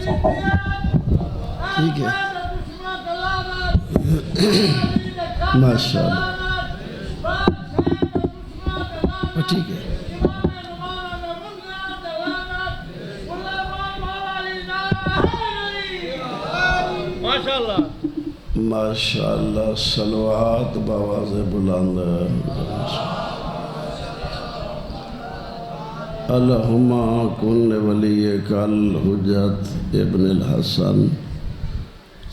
ٹھیک ہے ماشاءاللہ ٹھیک ہے ماشاءاللہ صلوات بآواز بلند اللہم کن ولیک الحجت ابن الحسن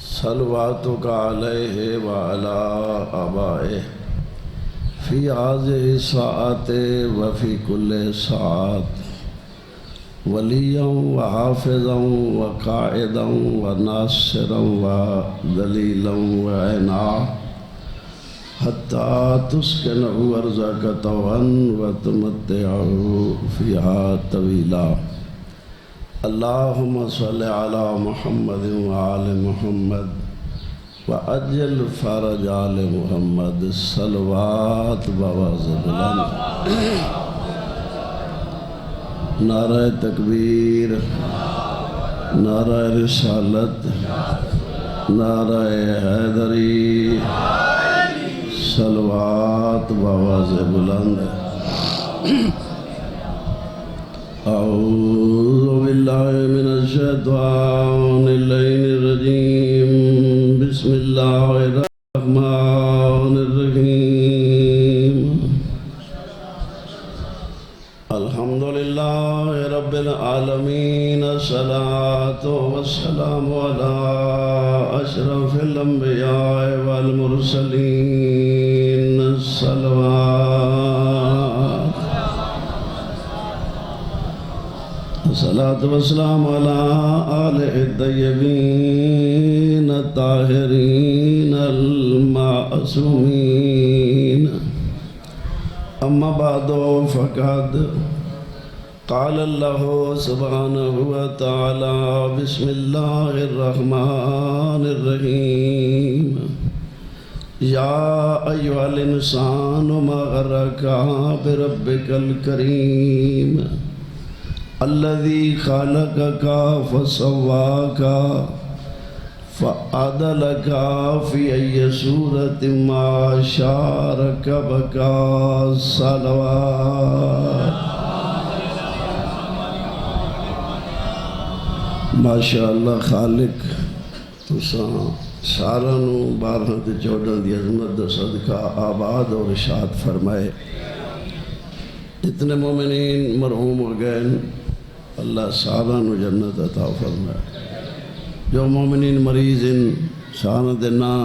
صلواتک علیہ وعلا آبائہ فی هذه الساعة وفی کل ساعت ولیاً وحافظاً وقائداً وناصراً ودلیلاً وعیناً حتی تسکنہ ارضک طوعاً وتمتعہ فیہا طویلا اللہم صلی علی محمد وآل محمد وعجل فرج آل محمد صلوات بآواز بلند نعرہ تکبیر نعرہ رسالت نعرہ حیدری صلوات بآواز بلند اعوذ باللہ من الشیطان اللعین الرجیم بسم اللہ الرحمن الرحیم الحمدللہ رب العالمین الصلاة والسلام علی اشرف الانبیاء والمرسلین الصلاة والسلام علی آلہ الطیبین الطاہرین المعصومین اما بعد فقد قال اللہ سبحانہ وتعالی بسم اللہ الرحمن الرحیم یا ایھا الانسان ما غرک بربک الکریم الذی خلقک فسواک فعدلک فی ای صورت ما شاء رکبک صلوات ماشاءاللہ خالق تساں سارانو 12 تے 14 دی عظمت دا صدقہ آباد اور ارشاد فرمائے اتنے مومنین مرحوم ہو گئے اللہ سارانو جنت عطا فرمائے جو مومنین مریض ان سارا دے نا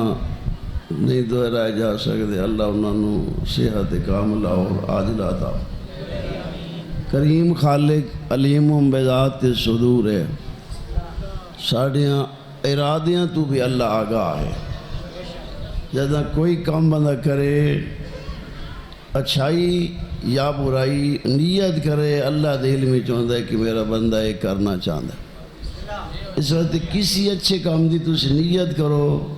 نہیں دہرائے جا سکتے اللہ انہوں صحت کاملہ اور عاجلہ عطا کریم خالق علیم بذات صدور ہے ساڑیاں ارادیاں تو بھی اللہ آگاہ ہے جیسا کوئی کام بندہ کرے اچھائی یا برائی نیت کرے اللہ دل میں چاہتا ہے کہ میرا بندہ یہ کرنا چاہتا ہے اس وقت کسی اچھے کام دی تو اسے نیت کرو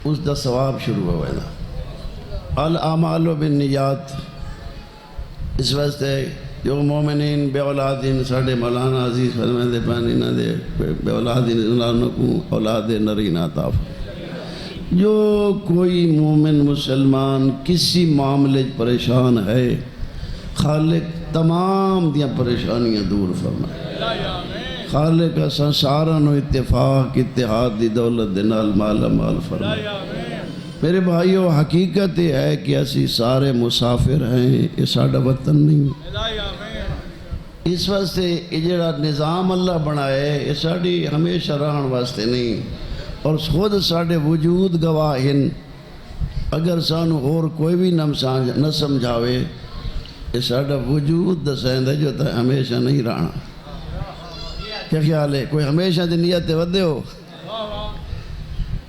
اس دا ثواب شروع ہوئے نا الاعمال بالنیات اس وقت جو مومنین بے اولادین ساڑھے مولانا عزیز فرمائے دے پانی نہ دے بے اولادین انہوں کو اولاد نرین عطا جو کوئی مومن مسلمان کسی معاملے پریشان ہے خالق تمام دیاں پریشانیاں دور فرمائے خالق سارانو اتفاق اتحاد دی دولت دنال مالا مال فرمائے میرے بھائیو حقیقت یہ ہے کہ اسی سارے مسافر ہیں یہ ساڑھا وطن نہیں اس واسطے یہ جڑا نظام اللہ بنائے یہ ساڑھی ہمیشہ رہن واسطے نہیں اور خود ساڑھے وجود گواہن اگر سانو اور کوئی بھی نہ سمجھاوے یہ ساڑھا وجود دسائندہ جو تا ہمیشہ نہیں رہنا کیا خیال ہے کوئی ہمیشہ دی نیت ودے ہو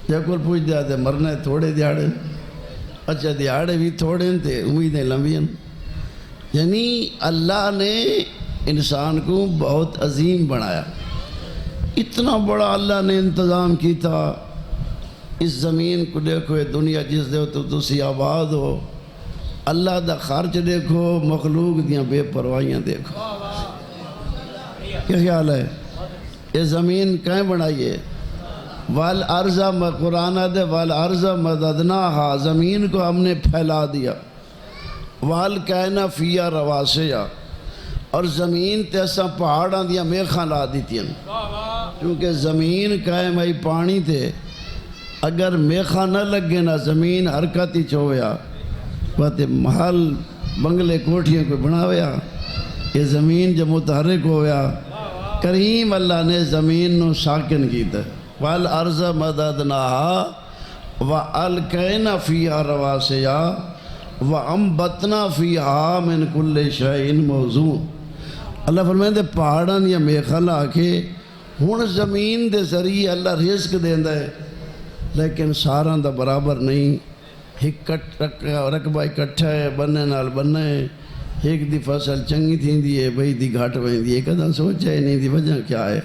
جب کوئی پوچھ دیا تھے مرنے تھوڑے دیاڑے اچھا دیاڑے بھی تھوڑے تھے امیدیں لمبی یعنی اللہ نے انسان کو بہت عظیم بنایا اتنا بڑا اللہ نے انتظام کی تھا اس زمین کو دیکھو دنیا جس دے تو تسی آباد ہو اللہ دا خرچ دیکھو مخلوق دیاں بے پروائیاں دیکھو کیا خیال ہے یہ زمین کہیں بنائیے؟ والارض قرآن دے والارض مددناہا، زمین کو ہم نے پھیلا دیا، والکائنہ فیہا رواسیا، اور زمین تے اساں پہاڑاں دیا میخاں لا دیتی ہیں، کیونکہ زمین قائم ہے پانی تے، اگر میخاں نہ لگے نا زمین حرکتی چویا بات محل بنگلے کوٹھیاں کوئی بناویا، یہ زمین جو متحرک ہویا، کریم اللہ نے زمین نو ساکن کیتا ہے۔ والارض مددناہا والکائنہ فیہا رواسیا وانبتنا فیہا من کل شیء موزون۔ اللہ فرمائے پہاڑاں یا میخاں لا کے ہن زمین دے ذریعے اللہ رزق دیندا ہے، لیکن ساراں دا برابر نہیں، ایک رقبہ اکٹھا ہے، بننے نال بننا ہے، ایک دی فصل چنگی تھیندی ہے، بھئی دی گھٹ ویندی ہے، کداں سوچا ہی نہیں دی وجہ کیا ہے۔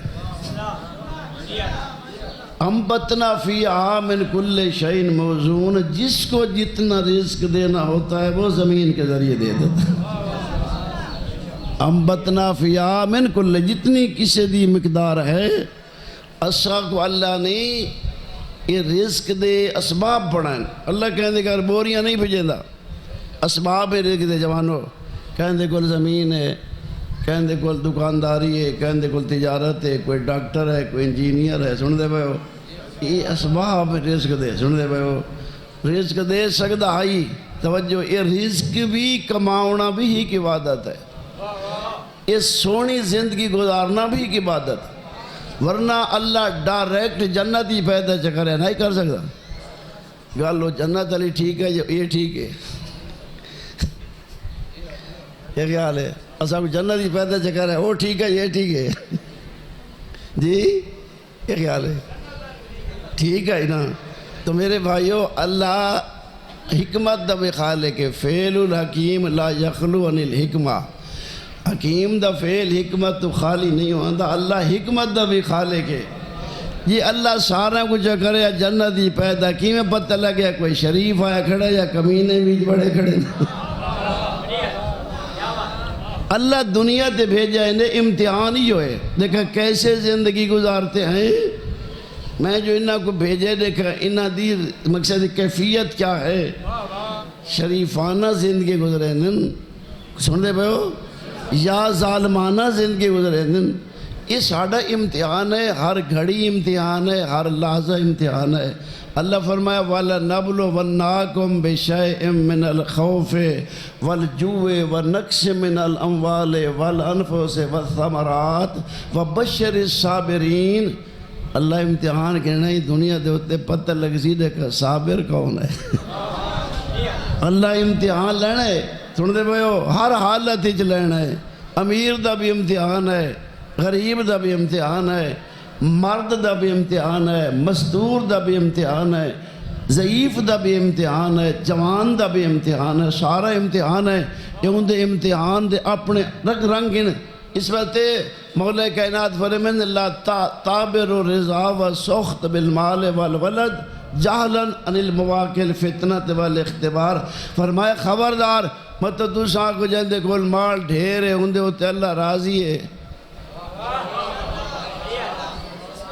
انبتنا فیہا من کل شیء موزون، جس کو جتنا رزق دینا ہوتا ہے وہ زمین کے ذریعے دے دیتا ہے۔ انبتنا فیہا من کل، جتنی کسی دی مقدار ہے، اساں کو اللہ نے یہ رزق دے اسباب پڑھائیں۔ اللہ کہندے کہ بوریاں نہیں بھیجیں، اسباب رزق دے جوانو، کہندے کل زمین ہے، کہندے کل دکانداری ہے، کہندے کل تجارت ہے، کوئی ڈاکٹر ہے، کوئی انجینئر ہے، سن دے بھائیو، یہ اسباب رزق دے، سن دے بھائیو، رزق دے سکتا آئی، توجہ، یہ رزق بھی کماؤنا بھی ہی کی عبادت ہے، یہ سونی زندگی گزارنا بھی کی عبادت ہے، ورنہ اللہ ڈائریکٹ جنت ہی پیدا چکرے نہیں کر سکتا۔ گالو جنت علی ٹھیک ہے، یہ ٹھیک ہے، یہ خیال ہے، اسا کو جنت ہی پیدا چکرے وہ ٹھیک ہے، یہ ٹھیک ہے، جی یہ خیال ہے، ٹھیک ہے نا۔ تو میرے بھائیو، اللہ حکمت دا بھی خالق ہے، فعل الحکیم لا یخلو عن الحکمہ، حکیم دا فعل حکمت تو خالی نہیں ہوتا، اللہ حکمت دا بھی خالق ہے۔ یہ اللہ سارا کچھ کرے جنت ہی پیدا کی، میں پتہ لگیا کوئی شریف آیا کھڑا یا کمینے بھی بڑے کھڑے۔ اللہ دنیا تے بھیجا انہیں امتحان ہی ہوئے، دیکھا کیسے زندگی گزارتے ہیں، میں جو انہاں کو بھیجے دیکھا انہاں دی مقصد کیفیت کیا ہے، شریفانہ زندگی گزرے نن، سن دے بھائیو، یا ظالمانہ زندگی گزرے دن، یہ ساڑھا امتحان ہے، ہر گھڑی امتحان ہے، ہر لحظہ امتحان ہے۔ اللہ فرمایا وَلَنَبْلُوَنَّكُمْ بِشَيْءٍ مِّنَ الْخَوْفِ وَالْجُوعِ وَنَقْصٍ مِّنَ الْأَمْوَالِ وَالْأَنفُسِ وَالثَّمَرَاتِ وَبَشِّرِ الصَّابِرِينَ۔ اللہ امتحان کہنا ہی دنیا دے ہوتے پتہ لگ سی دیکھا صابر کون ہے۔ اللہ امتحان لینا ہے، سن دے بھائیو، ہر حالت ہی لینا ہے، امیر دا بھی امتحان ہے، غریب دا بھی امتحان ہے، مرد دا بھی امتحان ہے، مزدور دا بھی امتحان ہے، ضعیف دا بھی امتحان ہے، جوان دا بھی امتحان ہے، سارا امتحان ہے، یہ ان دے امتحان دے اپنے رنگ رنگ ہیں۔ اس وقت مولا کائنات فرمائیں لا تابر الرضا والسخط بالمال والولد جہلاً عن المواقع الفتنۃ والاختبار، فرمایا خبردار مت دوسرا کو جندے کول مال ڈھیر ہے اندے ہوتے اللہ راضی ہے،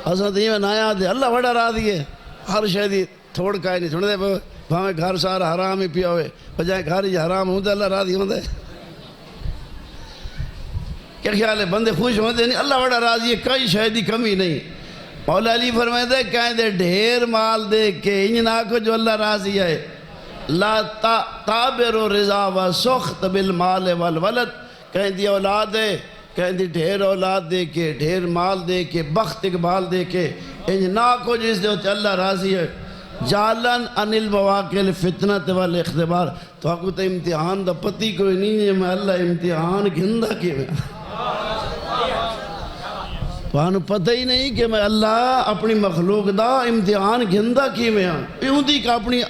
حضرت یہ نایا دے اللہ بڑا راضی ہے، ہر شہدی تھوڑ کائے نہیں سن دے بھاویں گھر سارا حرام ہی پیا ہوئے، بجائے گھر ہی حرام ہوتا اللہ راضی ہوتا ہے۔ کیا خیال ہے، بندے خوش ہوتے نہیں، اللہ بڑا راضی ہے، کئی شہدی کمی نہیں۔ مولا علی فرمائے دے کہیں دے ڈھیر مال دے کے انج نہ کو جو اللہ راضی ہے، لا تابر رضا و سخط بالمال والولد، کہیں دی اولاد ہے، کہیں دی ڈھیر اولاد دے کے، ڈھیر مال دے کے، بخت اقبال دے کے انج نہ کو جس دے ہوتے اللہ راضی ہے، جالن عن المواقع الفتنۃ والاختبار۔ تو آپ کو تو امتحان دا پتی کوئی نہیں ہے، میں اللہ امتحان گھندہ کی میں، تو انہوں پتہ ہی نہیں کہ میں اللہ اپنی مخلوق دا امتحان گھندہ کی میں ہاں، یوں دی کہ اپنی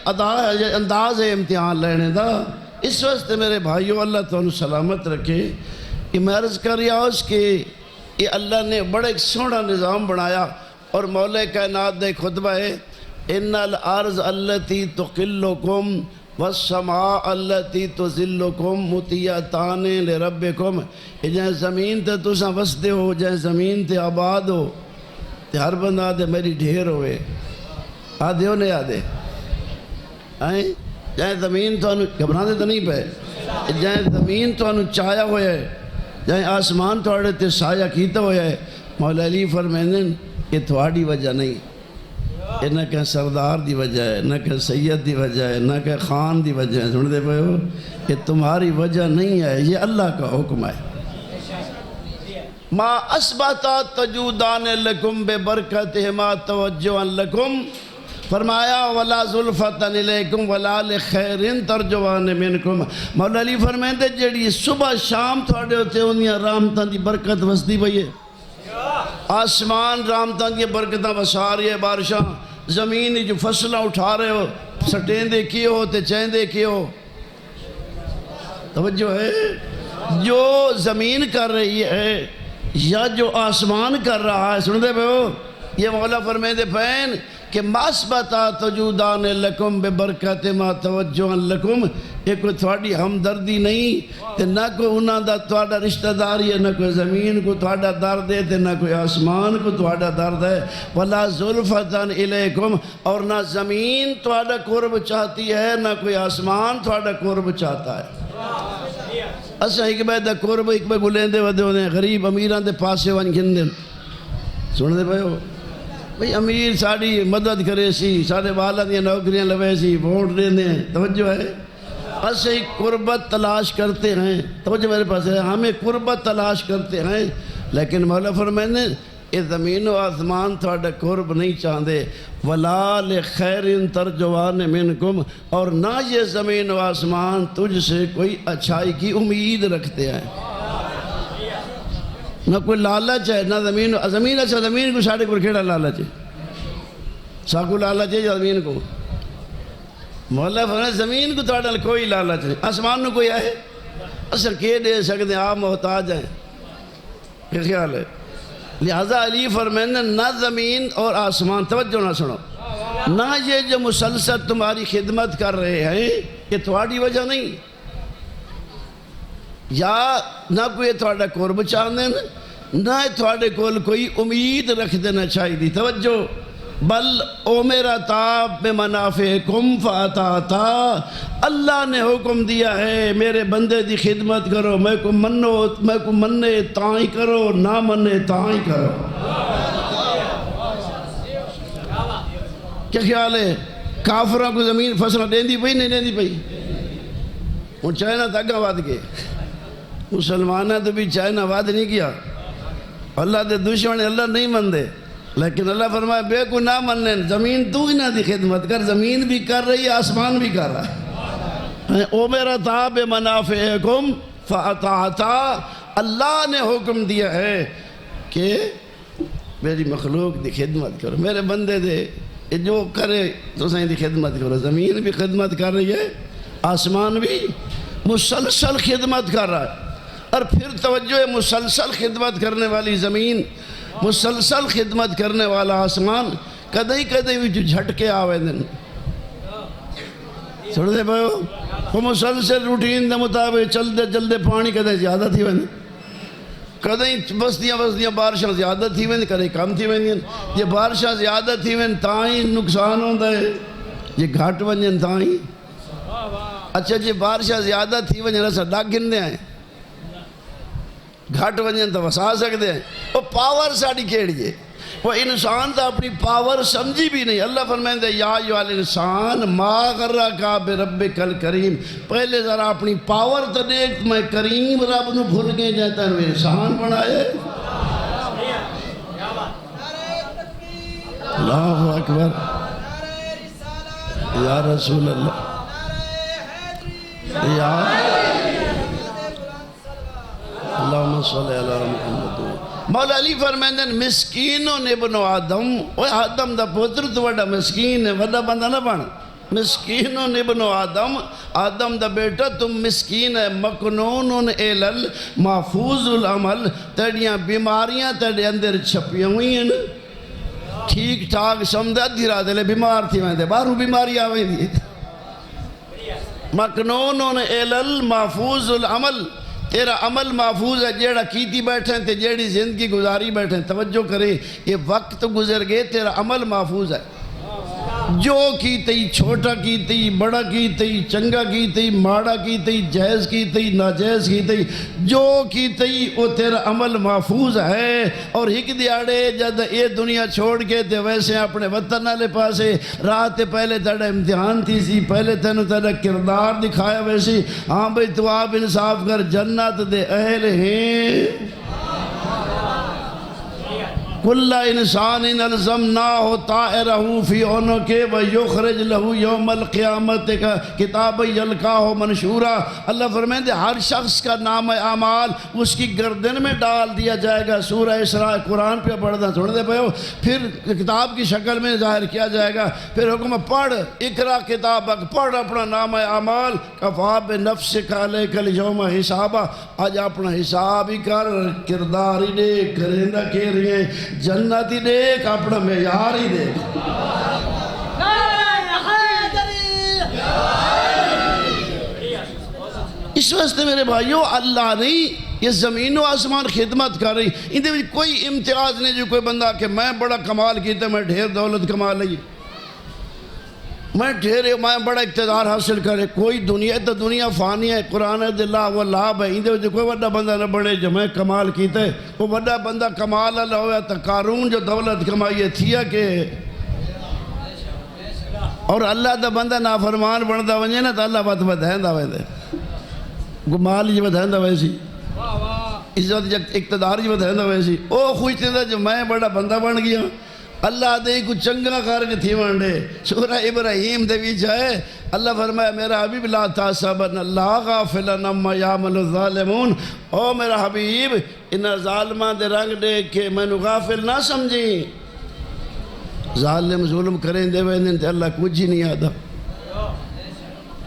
انداز ہے امتحان لینے دا۔ اس وقت میرے بھائیو اللہ تو انہوں سلامت رکھے، کہ میں عرض کر رہا ہوں کہ یہ اللہ نے بڑا ایک سونا نظام بنایا، اور مولا کائنات دے خطبہ ہے ان الارض التی تقلکم والسماء التی تذلکم مطیعتان لربکم، جہاں زمین تے تساں وسدے ہو، جہاں زمین تے آباد ہو، تے ہر بندہ آدھے میری ڈھیر ہوئے آدھے انہیں آدھے جائیں زمین تو گھبرانے تو نہیں پہ جائیں زمین تو چایا ہویا ہے جائیں آسمان توڑے تے سایہ کیتا ہویا ہے مولا علی فرمیندے یہ تھوڑی وجہ نہیں یہ نہ کہ سردار دی وجہ ہے نہ کہ سید دی وجہ ہے نہ کہ خان دی وجہ ہے سن دے پہ ہو یہ تمہاری وجہ نہیں ہے یہ اللہ کا حکم ہے ما اسبتا تجودان لکم بے برکتہما توجہ لکم فرمایا ولا ظلفتن علیکم ولا لخیر ترجوان منکم مولا علی فرمائندے جڑی صبح شام تھوڑے ہوتے انہیں رحمتاں دی برکت وسدی پئی ہے آسمان رحمتاں دی برکتاں وسا رہی ہے بارشاں زمین جو فصلیں اٹھا رہے ہو سٹیندے کیے ہو تے چیندے کیے ہو توجہ ہے جو زمین کر رہی ہے یا جو آسمان کر رہا ہے سن دے پہ ہو یہ مولا فرمائندے پہن کہ ماسبتا تجودان لکم بے برکت ما توجہ لکم یہ کوئی تھوڑی ہمدردی نہیں تے نہ کوئی انہاں دا تھوڑا رشتہ داری ہے نہ کوئی زمین کو تھوڑا درد ہے تے نہ کوئی آسمان کو تھوڑا درد ہے ولا ظلفتن الیکم اور نہ زمین تھوڑا قرب چاہتی ہے نہ کوئی آسمان تھوڑا قرب چاہتا ہے اسا ایک بے دا قرب ایک بے گلیندے ودے ہونے غریب امیران دے پاسے ون گھندن سن دے بھائیو بھئی امیر ساڑی مدد کرے سی ساڑے والا دیا نوکریاں لوے سی ووٹ دینے توجہ ہے اسے قربت تلاش کرتے ہیں توجہ میرے پاس ہے ہمیں قربت تلاش کرتے ہیں لیکن مولا فرمائنے یہ زمین و آسمان تھوڑا قرب نہیں چاہتے ولا لخیر ترجوان منکم اور نہ یہ زمین و آسمان تجھ سے کوئی اچھائی کی امید رکھتے ہیں نہ کوئی لالچ ہے نہ زمین اچھا زمین کو ساڑھے کو کھیڑا لالچ ہے ساکو لالچ ہے یا زمین کو مولا فرمائے زمین کو تھوڑا کوئی لالچ نہیں آسمان کو کوئی آئے اصل کے دے سکتے آپ محتاج ہیں کیا خیال ہے لہذا علی فرمائے نہ زمین اور آسمان توجہ نہ سنو نہ یہ جو مسلسل تمہاری خدمت کر رہے ہیں یہ تھوڑی وجہ نہیں یا نہ کوئی تھوڑا قرب چاہنے نہ تھوڑے کول کوئی امید رکھ دینا چاہیے دی توجہ بل او میرا تاب میں منافعکم فاتاتا اللہ نے حکم دیا ہے میرے بندے دی خدمت کرو میں کو مننے تائیں کرو نہ مننے تائیں کرو کیا خیال ہے کافروں کو زمین فصلہ دین دی پئی نہیں دین دی پئی وہ چائنا تاگا واد کے مسلمانہ تو بھی چائنا واد نہیں کیا اللہ دے دشمن اللہ نہیں مندے لیکن اللہ فرمائے بے کو نہ مننے زمین تو ہی نہ دی خدمت کر زمین بھی کر رہی ہے آسمان بھی کر رہا ہے او میرا تاب منافعکم فاتاتا اللہ نے حکم دیا ہے کہ میری مخلوق دی خدمت کرو میرے بندے دے جو کرے تو سائیں دی خدمت کرو زمین بھی خدمت کر رہی ہے آسمان بھی مسلسل خدمت کر رہا ہے اور پھر توجہ ہے مسلسل خدمت کرنے والی زمین مسلسل خدمت کرنے والا آسمان کدیں کدیں بھی جو جھٹکے آوے دن سن دے پہو وہ مسلسل روٹین دے مطابق چل دے پانی کدیں زیادہ تھی وین کدیں بستیاں بارشاں زیادہ تھی وین کدیں کم تھی وین یہ بارشاں زیادہ تھی وین تائیں نقصان ہوتا ہے یہ گھاٹ ونجن تائیں اچھا جی بارشاں زیادہ تھی ونجن ایسا ڈاک گھن دے آئیں گھٹ ونجن تو وسا سکتے ہیں وہ پاور ساڑی کھیڑیے وہ انسان تو اپنی پاور سمجھی بھی نہیں اللہ فرمائیں دے یا ایھا الانسان ما غرک بربک الکریم پہلے ذرا اپنی پاور تو دیکھ میں کریم رب نو بھول کے جاتا ہے انسان بنائے اللہ اکبر یا رسول اللہ یا اللہم صلی اللہ محمد مولا علی فرمائندن مسکینون ابن آدم وہ آدم دا پتر تو وڈا مسکین ہے وڈا بندہ نہ بنا مسکینون ابن آدم آدم دا بیٹا تم مسکین ہے مکنونن ایلل محفوظ العمل تیڑیاں بیماریاں تیڑے اندر چھپیاں ہوئی ہیں ٹھیک ٹھاک سمدہ دھیرا دلے بیمار تھی میں دے باروں بیماری آویں دی مکنونن ایلل محفوظ العمل تیرا عمل محفوظ ہے، جیڑا کیتی بیٹھے تے جیڑی زندگی گزاری بیٹھے، توجہ کریں، یہ وقت گزر گئے، تیرا عمل محفوظ ہے، جو کیتی، چھوٹا کیتی، بڑا کیتی، چنگا کیتی، ماڑا کیتی، جائز کیتی، ناجائز کیتی، جو کیتی وہ تیرا عمل محفوظ ہے۔ اور ایک دیاڑے جد اے دنیا چھوڑ کے تے ویسے اپنے وطن والے پاسے رات پہلے تیرا امتحان تھی سی، پہلے تینوں تیرا کردار دکھایا ویسی، ہاں بھئی تو آپ انصاف کر، جنت دے اہل ہیں۔ کل انسان الزمناہ طائرہ فی عنقہ ویخرج لہ یوم القیامت کا کتاب یلقاہ منشورا۔ اللہ فرمائیں ہر شخص کا نام اعمال اس کی گردن میں ڈال دیا جائے گا۔ سورہ اسراء قرآن پہ پڑھنا سن دے پہ ہو، پھر کتاب کی شکل میں ظاہر کیا جائے گا، پھر حکم پڑھ، اقرا کتابک، پڑھ اپنا نام اعمال، کفا بنفسک علیک اليوم حسابا، آج اپنا حساب ہی کر، کردار ہی دیکھ، کرندہ کہہ رہی ہیں، جنت ہی دیکھ، اپنا معیار ہی دیکھ۔ اس واسطے میرے بھائیو، اللہ نہیں، یہ زمین و آسمان خدمت کر رہی، اندھے بھی کوئی امتیاز نہیں جو کوئی بندہ کہ میں بڑا کمال کیتا، میں ڈھیر دولت کما لئی، میں بڑا اقتدار حاصل کرے، کوئی دنیا تو دنیا فانی ہے، قرآن ہے دلہ و لاب ہے، اندھے جو کوئی بڑا بندہ نہ بڑھے جو میں کمال کیتا ہے، وہ بڑا بندہ کمال اللہ ہویا تا قارون جو دولت کمائی تھیا کہ اور اللہ دا بندہ نافرمان بندہ ونجے نا تا اللہ بات بدہن دا ویدے گمال جی بدہن دا ویسی عزت اقتدار جی بدہن دا ویسی او خوشتے دا جو میں بڑا بندہ بن گیا اللہ دے کو چنگا کر کے تھی وانڈے۔ سورہ ابراہیم دے بھی جائے اللہ فرمایا میرا حبیب لا تحسبن اللہ غافلا عما یعمل الظالمون، او میرا حبیب ان ظالمان دے رنگ دیکھ کے میں غافل نہ سمجھی، ظالم ظلم کریں دے ویندن تے اللہ کچھ ہی نہیں آدھا۔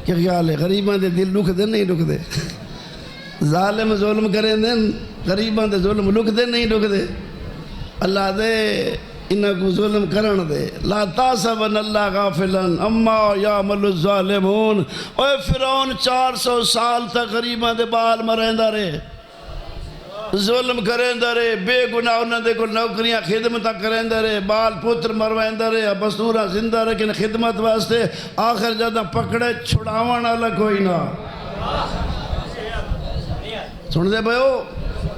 کیا خیال ہے؟ غریبان دے دل لکھ دے نہیں لکھ دے، ظالم ظلم کریں دے غریبان دے ظلم لکھ دے نہیں لکھ دے، اللہ دے انہاں کو ظلم کرن دے۔ لا تحسبن اللہ غافلا عما یعمل الظالمون۔ اوہ فرعون 400 سال تک غریباں دے بال مریندا رہے، ظلم کریندا رہے، بے گناہ انہاں دے کو نوکریاں خدمتاں کریندا رہے، بال پتر مرویندا رہے، بستوراں زندہ رکھن خدمت واسطے، آخر جدہ پکڑے چھڑاون والا کوئی نہ۔ سن دے بھائیو،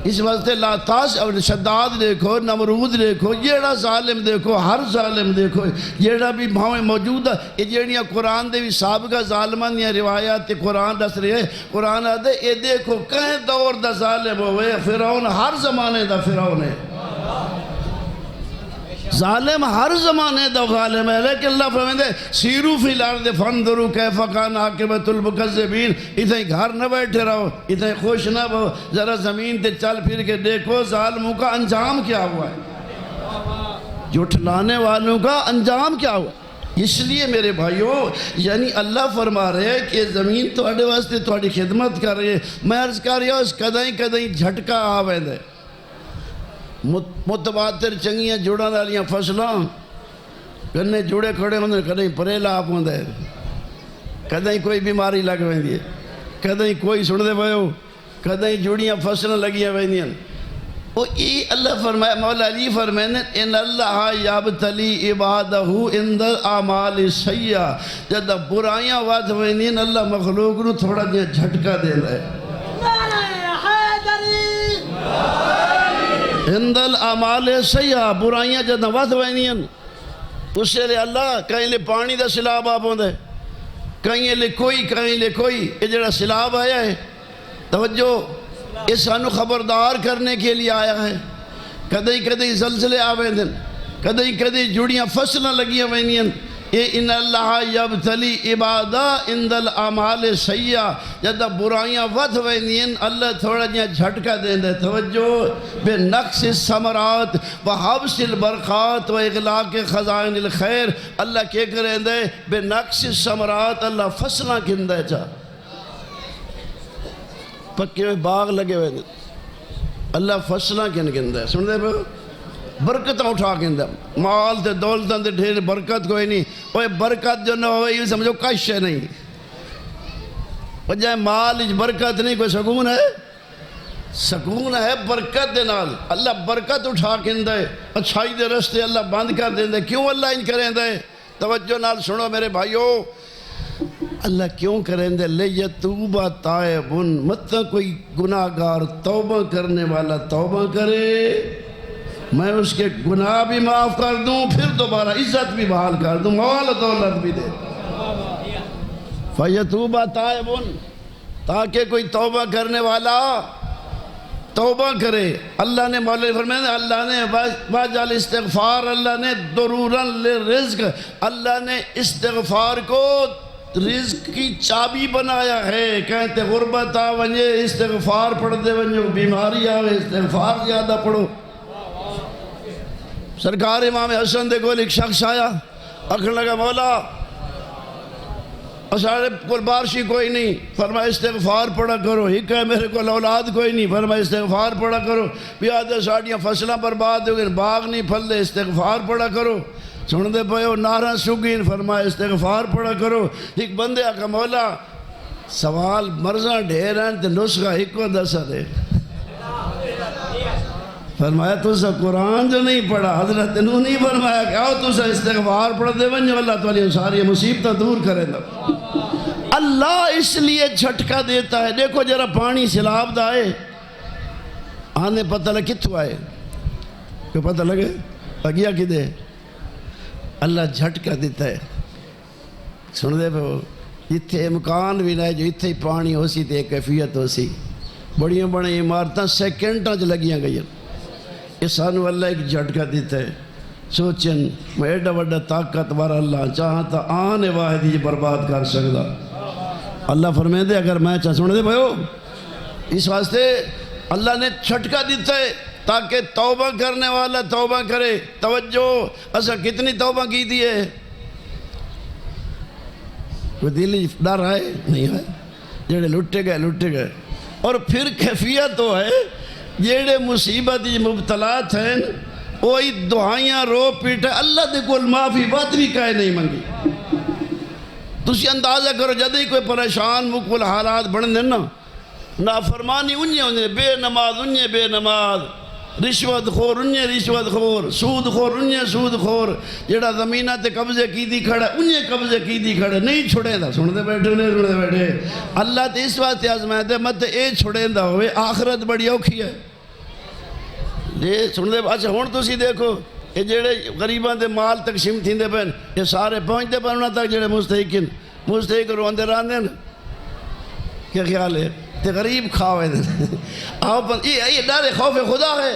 اس واسطے لا تاس اور شداد دیکھو، نمرود دیکھو، جیڑا ظالم دیکھو، ہر ظالم دیکھو، جیڑا بھی بھاویں موجود ہے، یہ جیڑیاں قرآن دے بھی سابقہ ظالمان یا روایات قرآن دس رہے ہیں، قرآن آدھے یہ دیکھو کہیں دور دا ظالم ہوئے، فرعون ہر زمانے دا فرعون ہے، ظالم ہر زمانے دا ظالم ہے، لیکن اللہ فرمائے دے سیرو فی الارض فانظروا کیف کان عاقبۃ المکذبین، اتنے گھر نہ بیٹھے رہو، اتنے خوش نہ ہو، ذرا زمین تے چل پھر کے دیکھو ظالموں کا انجام کیا ہوا ہے، جھٹلانے والوں کا انجام کیا ہوا ہے۔ اس لیے میرے بھائیوں، یعنی اللہ فرما رہے ہیں کہ زمین تواڈے واسطے تواڈی خدمت کر رہی ہے، میں عرض کر رہا ہوں اس کدیں کدیں جھٹکا آوے دے، متبادر چنگیاں جڑاں والیاں فصلاں کنے جڑے کھڑے ہوندے، کدیں پریلا آپ ہوندے، کدیں کوئی بیماری لگ ویندی ہے، کدیں کوئی سن دے پئیو، کدیں جڑیاں فصلاں لگیاں ویندیاں۔ او ای اللہ فرمایا، مولا علی فرمائے ان اللہ یبتلی عبادہ عند الاعمال السیئہ، جد برائیاں ود ویندیاں اللہ مخلوق نو تھوڑا جہا جھٹکا دیندا ہے۔ عند الاعمال السیئہ، برائیاں جد ود ویندیاں اس سے لے اللہ کہیں لے پانی دا سیلاب آپ ہوندے، کہیں لے کوئی یہ جڑا سیلاب آیا ہے توجہ یہ سانو خبردار کرنے کے لیے آیا ہے۔ کدیں زلزلے آویں دن، کدیں جڑیاں فصلیں لگیاں وینیاں، اے ان اللہ یبتلی عبادہ عند الاعمال السیئہ، جد برائیاں ود وینیاں اللہ تھوڑا جہاں جھٹکا دیں دے۔ توجہ بے نقص الثمرات و حبس البرکات و اغلاق خزائن الخیر، اللہ کیا کریں دے بے نقص الثمرات، اللہ فصلیں کن دے چاہ، پکے میں باغ لگے ہوئے اللہ فصلیں کن دے، سن دے پہ برکتاں اٹھا کن دے، مال تے دولتاں تے ڈھیر برکت کوئی نہیں، اوہ برکت جو نہ ہوئے یہ سمجھو کش ہے نہیں، وجہ مال اچ برکت نہیں کوئی سکون ہے، سکون ہے برکت دے نال، اللہ برکت اٹھا کے دے، اچھائی دے رستے اللہ بند کر دے۔ کیوں اللہ ان کریں دے؟ توجہ نال سنو میرے بھائیو، اللہ کیوں کریں دے؟ لیتوبہ تائبن، مطلب کوئی گناہگار توبہ کرنے والا توبہ کرے، میں اس کے گناہ بھی معاف کر دوں، پھر دوبارہ عزت بھی بحال کر دوں، مال و دولت بھی دے۔ فیتوبہ تائبن، تاکہ کوئی توبہ کرنے والا توبہ کرے۔ اللہ نے مولا فرمایا، اللہ نے واجعل استغفار، اللہ نے ضروراً لرزق، اللہ نے استغفار کو رزق کی چابی بنایا ہے۔ کہتے غربت آ ونجے استغفار پڑھ دے ونجو، بیماری آوے استغفار زیادہ پڑھو۔ سرکار امام حسن دے کول ایک شخص آیا، آکھنے لگا مولا اسارے کول بارشی کوئی نہیں، فرمایا استغفار پڑھا کرو۔ ہی کہے میرے کول اولاد کوئی نہیں، فرمایا استغفار پڑھا کرو۔ پیادے ساڑیاں فصلیں برباد ہو گئیں، باغ نہیں پھلدے، استغفار پڑھا کرو۔ سن دے پہو نارا سگین، فرمایا استغفار پڑھا کرو۔ ایک بندے آکھا مولا سوال مرضاں ڈھیر ہیں تے نسخہ ایک کو دسا دے۔ فرمایا تُسا قرآن جو نہیں پڑھا، حضرت نو نہیں فرمایا کہ آؤ تُسا استغفار پڑھ دے ونجو، اللہ تعالیٰ ساری مصیبتہ دور کرے دا۔ اللہ اس لیے جھٹکا دیتا ہے۔ دیکھو جرا پانی سیلاب دا آئے، آنے پتہ لگ کتھو آئے، کوئی پتہ لگے اگیا کدے؟ اللہ جھٹکا دیتا ہے۔ سن دے پہ اتھے امکان بھی نہ جو اتھے پانی ہو سی تے کیفیت ہو سی، بڑیاں بڑی عمارتاں سیکنڈاں جو لگیاں گئی ہیں۔ یہ سانو اللہ ایک جھٹکا دیتا ہے۔ سوچن میں ایڈا وڈا طاقت بار اللہ چاہتا آنے واحد یہ برباد کر سکتا۔ اللہ فرمائے دے اگر میں چاہ سن دے بھائیو، اس واسطے اللہ نے جھٹکا دیتا ہے تاکہ توبہ کرنے والا توبہ کرے۔ توجہ، اسا کتنی توبہ کی دی ہے؟ کوئی دلی ڈر آئے نہیں آئے، جڑے لٹے گئے۔ اور پھر کیفیت تو ہے جیڑے مصیبت مبتلا تھے وہی دعائیاں رو پیٹے، اللہ دے کول معافی بات بھی کہے نہیں منگی۔ تسی اندازہ کرو جدے کوئی پریشان مکمل حالات بڑھ دینا، نافرمانی انہیں بے نماز انہیں بے نماز، رشوت خور انہیں رشوت خور، سود خور انہیں سود خور، جڑا زمینہ تے قبضے کی دی کھڑا انہیں قبضے کی دی کھڑا، نہیں چھوڑے دا۔ سن دے بیٹھے اللہ تے اس واسطے آزمائے دے مت اے چھوڑے دا ہوئے، آخرت بڑی اوکھی ہے۔ یہ سن دے اچھا ہون تو سی دیکھو یہ جڑے غریبان دے مال تقسیم تھیں دے پہن، یہ سارے پہنچ دے پہننا تک جڑے مستحق روندے راندے نا، کیا خیال ہے؟ تے غریب کھاوے دے یہ ڈر خوف خدا ہے،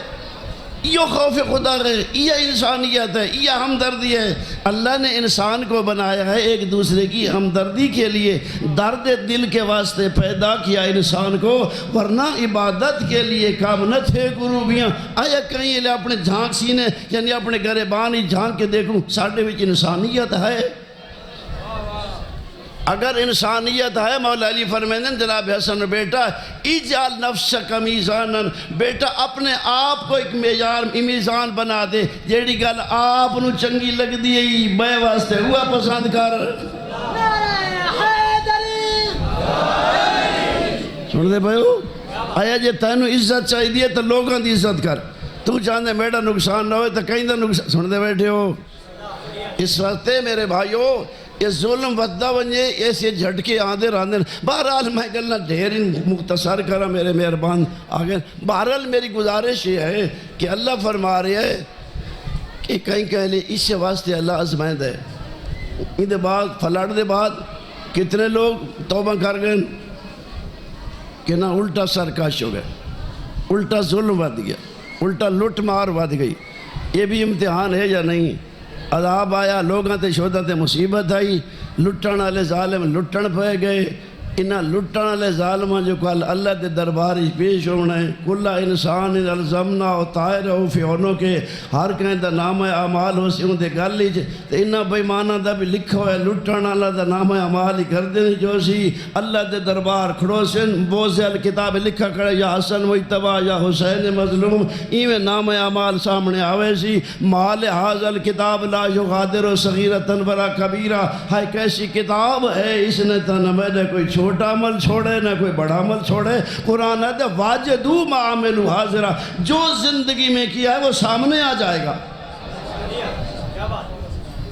یہ خوف خدا ہے، یہ انسانیت ہے، یہ ہمدردی ہے۔ اللہ نے انسان کو بنایا ہے ایک دوسرے کی ہمدردی کے لیے، درد دل کے واسطے پیدا کیا انسان کو، ورنہ عبادت کے لیے کام نہ تھے قروبیاں۔ آیا کہیں لے اپنے جھانک سینے یعنی اپنے گریبان ہی جھانک کے دیکھوں ساڑھے وچ انسانیت ہے؟ اگر انسانیت ہے، مولا علی فرمائیں جناب حسن بیٹا اجعل نفسک میزانا، بیٹا اپنے آپ کو ایک میزان بنا دے، جیڑی گل آپ نو چنگی لگ دی بے واسطے ہوا پسند کر۔ سن دے بھائیو، آیا جے تینو عزت چاہی دیئے تو لوگاں دی عزت کر، تو چاہنے میڈا نقصان نہ ہوئے تو کہیں دا نقصان۔ سن دے بیٹھے ہو اس واسطے میرے بھائیو یہ ظلم ودہ ونجے ایسے جھٹکے آدھے راندے۔ بہرحال میں گلنا ڈھیر مختصر کرا میرے مہربان آگے۔ بہرحال میری گزارش یہ ہے کہ اللہ فرما رہے ہے کہ کہیں لئے اس سے واسطے اللہ آزمائیں دے۔ ان دے بعد فلٹ دے بعد کتنے لوگ توبہ کر گئے کہ نہ الٹا سرکش ہو گئے، الٹا ظلم ود گیا، الٹا لٹ مار ود گئی۔ یہ بھی امتحان ہے یا نہیں؟ عذاب آیا، لوگاں تے شہداں تے مصیبت آئی، لٹن والے ظالم لٹن پہ گئے۔ انہاں لٹن والے ظالماں جو کل اللہ دے دربار پیش ہونا ہے، کلا انسان الزمنا و طائرہ فی عنقہ، ہر کہیں دا نام اعمال ہو سی ان دے گل ہی تے انہاں بےماناں دا بھی لکھا ہوا ہے، لٹن والا دا نام اعمال ہی کر دیں جو سی اللہ دے دربار کھڑو سن بوزے الکتاب لکھا کھڑے یا حسن مجتبہ یا حسین مظلوم، ایویں نام اعمال سامنے آوے سی۔ مال حاضر الکتاب لا یغادر صغیرۃ ولا کبیرہ، ہائے کیسی کتاب ہے اس نے تنہ میں نے کوئی چھوڑ چھوٹا عمل چھوڑے نہ کوئی بڑا عمل چھوڑے. قرآن ہے واجدوا ما عملوا حاضرا، جو زندگی میں کیا ہے وہ سامنے آ جائے گا.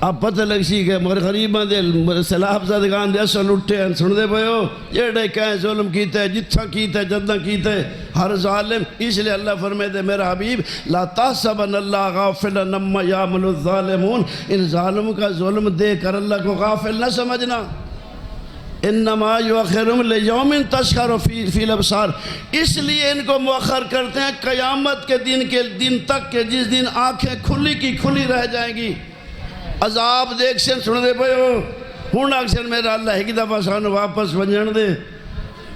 اب پتہ لگ سی کہ مگر غریباں دے سلاح زدگان دے اصل اٹھے ہیں. سن دے پئے ہو جڑے کہیں ظلم کیتے ہیں، جتھا کیتے جدہ کیتے ہر ظالم. اس لیے اللہ فرمائے دے میرا حبیب لا تحسبن اللہ غافلا عما یعمل الظالمون، ان ظالموں کا ظلم دے کر اللہ کو غافل نہ سمجھنا. انما یؤخرہم لیوم تشخص فی الابصار، اس لیے ان کو مؤخر کرتے ہیں قیامت کے دن تک کہ جس دن آنکھیں کھلی کی کھلی رہ جائیں گی. عذاب دیکھ سن سن دے پئے ہو ہن اکثر میرا اللہ ایک دفعہ سانو واپس ونجن دے.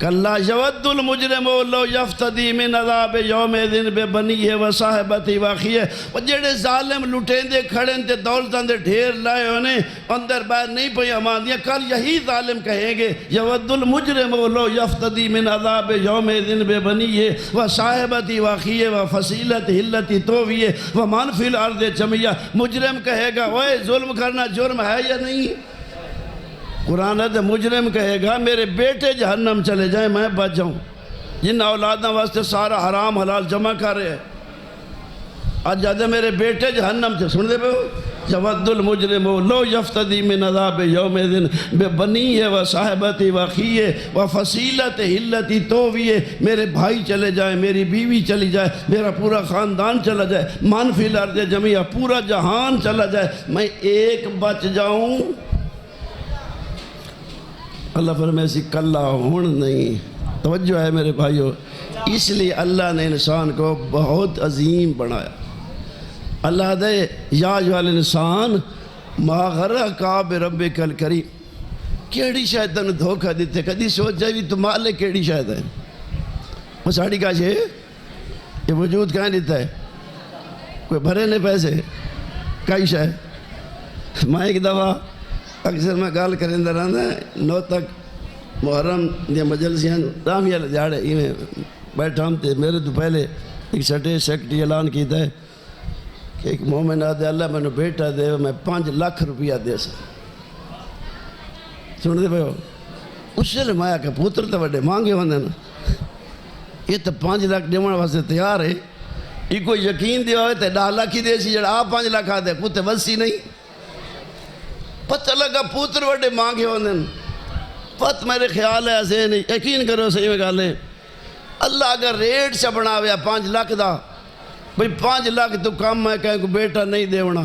کلا یود المجرم لو یفتدی من عذاب یومئذ ببنیہ وصاحبتہ واخیہ. وہ جڑے ظالم لٹیندے کھڑے تے دولتاں دے ڈھیر لائے ہونے اندر باہر نہیں پئی اماندیاں، کل یہی ظالم کہیں گے یود المجرم لو یفتدی من عذاب یومئذ ببنیہ وصاحبتہ واخیہ وفصیلتہ التی تؤویہ ومن فی الارض جميعا. مجرم کہے گا اوئے ظلم کرنا جرم ہے یا نہیں؟ قرآن ہے مجرم کہے گا میرے بیٹے جہنم چلے جائیں میں بچ جاؤں. جن اولادوں واسطے سارا حرام حلال جمع کر رہے ہیں، آج جاتے میرے بیٹے جہنم سے. سن دے پہ یود المجرم لو یفتدی من عذاب یومئذ ببنیہ وصاحبتہ واخیہ وفصیلتہ التی تؤویہ. میرے بھائی چلے جائیں، میری بیوی چلی جائے، میرا پورا خاندان چلا جائے، من فی الارض جميعا پورا جہان چلا جائے، میں ایک بچ جاؤں. اللہ فرمائے سی کلا ہون نہیں. توجہ ہے میرے بھائیو، اس لیے اللہ نے انسان کو بہت عظیم بنایا. اللہ دے یا ایھا الانسان ما غرک بربک الکریم. کیڑی شاید تنوں دھوکہ دیتے کدی سوچا بھی تو مالک کیڑی شاید ہے؟ وہ ساڑی کا چھے یہ وجود کہاں دیتا ہے؟ کوئی بھرے نے پیسے کئی شاید. میں ایک دفعہ اکثر میں گال کریں در آنا ہے 9 تک محرم دیا مجلسیاں رامیہ لدیاڑے ہی میں بیٹھا ہم تھے. میرے تو پہلے ایک سیکٹری اعلان کیتا ہے کہ ایک مومن آدھے اللہ میں نے بیٹا دے میں 5 لاکھ روپیہ دے سا. سن دے پہ ہو اس سے لمایا کہ پوتر تو بڑے مانگے ہوندے نا، یہ تو 5 لاکھ دیوان واسطے تیار ہے. یہ کوئی یقین دیا ہوئے تو 10 لاکھ ہی دے سی جڑا آپ 5 لاکھ آدھے پوتے وسی نہیں. پتہ لگا پوتر وڈے مانگے ہوندے. پت میرے خیال ہے ایسے نہیں یقین کرو صحیح میں گالے اللہ اگر ریٹ سے بناویا 5 لاکھ دا بھئی 5 لاکھ تو کم ہے کہیں کو بیٹا نہیں دے ہونا.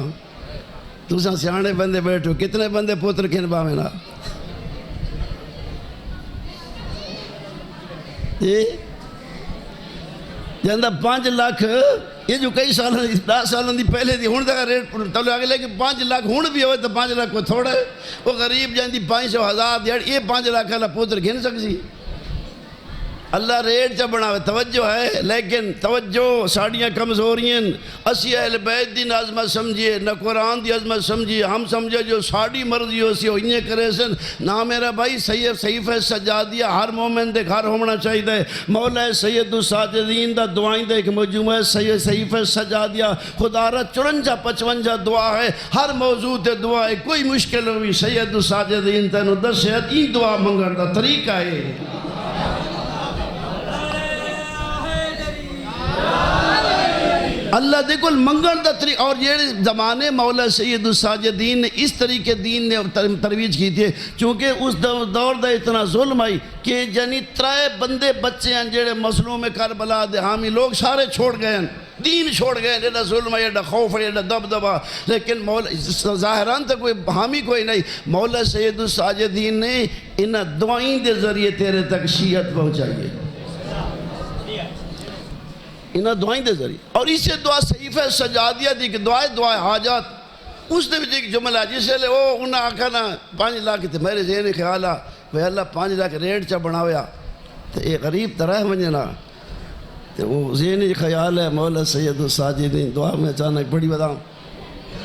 تو ساں سیانے بندے بیٹھو کتنے بندے پوتر کھن باویں نا جاندہ 5 لاکھ یہ جو کئی سال 10 سالوں دی پہلے دی ہون دا ریٹ تولے آگے لے کہ 5 لاکھ ہون بھی ہوئے تو 5 لاکھ کو تھوڑا ہے. وہ غریب جاندی 500,000 دیڑ یہ 5 لاکھ اللہ پوتر گھن سکسی. اللہ ریٹ چا بناوے توجہ ہے لیکن توجہ ساڑیاں کمزوریاں. اسی اہل بیت دی عظمت سمجھیے نہ قرآن دی عظمت سمجھیے. ہم سمجھے جو ساڑی مرضی ہو سی انہیں کرے سن نہ میرا بھائی صحیفہ سجادیہ ہر مومن دے گھر ہونا چاہیے. مولا سید الساجدین دا دعائیں دے ایک مجموعہ صحیفہ سجادیہ خدا را 54-55 دعا ہے. ہر موضوع تے دعا ہے. کوئی مشکل ہوئی سید الساجدین تینو دس ہے این دعا منگن دا طریقہ ہے. اللہ دیکھو منگن دا طریقہ. اور یہ زمانے مولا سید الساجدین نے اس طریقے دین نے ترویج کی تھی چونکہ اس دور دا اتنا ظلم آئی کہ جنی 3 بندے بچے ہیں جڑے مسلوں میں کربلا دے حامی لوگ سارے چھوڑ گئے ہیں دین چھوڑ گئے. ایڈا ظلم ہے ایڈا خوف ہے ایڈا دبدبا لیکن مولا ظاہران تک کوئی حامی کوئی نہیں. مولا سید الساجدین نے ان دعائیں دے ذریعے تیرے تک شیعت پہنچائیے انہاں دعائیں دے ذریعے. اور اسے دعا صحیفہ سجادیہ دی کہ دعائے حاجات اس نے بھی ایک جملہ جسے لے وہ انہاں آکھا نا 5 لاکھ تھے. میرے ذہن خیال آ وہ اللہ 5 لاکھ ریٹ چا بناویا تو ایک غریب طرح منجنا تو وہ ذہنی خیال ہے. مولا سید الساجدین دعا میں اچانک بڑی بداؤں